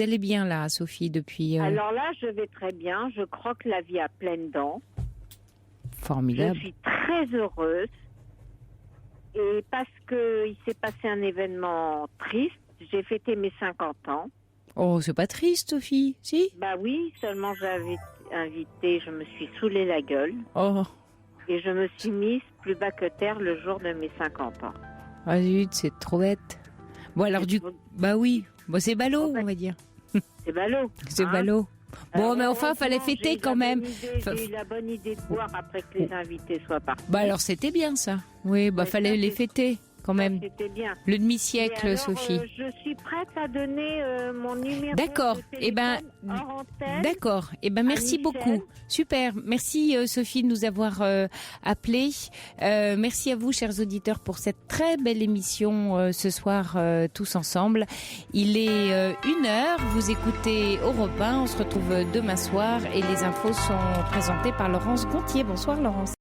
allez bien là, Sophie, depuis. Alors là, je vais très bien. Je croque la vie à pleines dents. Formidable. Je suis très heureuse. Et parce que il s'est passé un événement triste, j'ai fêté mes 50 ans. Oh, c'est pas triste, Sophie, si? Bah oui, seulement j'avais invité, je me suis saoulé la gueule. Oh. Et je me suis mise plus bas que terre le jour de mes 50 ans. Ah zut, c'est trop bête. Bon alors bah oui, bon c'est ballot, on va dire. C'est ballot. C'est ballot. Bon, mais enfin, fallait fêter quand même. J'ai eu la bonne idée de boire après que les invités soient partis. Bah alors c'était bien ça. Oui, bah fallait les fêter quand même. C'était bien. Le demi-siècle, alors, Sophie. Je suis prête à donner mon numéro. D'accord. Eh ben, d'accord. Eh ben, merci beaucoup. Super. Merci Sophie de nous avoir appelés. Merci à vous, chers auditeurs, pour cette très belle émission ce soir tous ensemble. Il est 1h. Vous écoutez Europe 1. On se retrouve demain soir et les infos sont présentées par Laurence Gontier. Bonsoir, Laurence.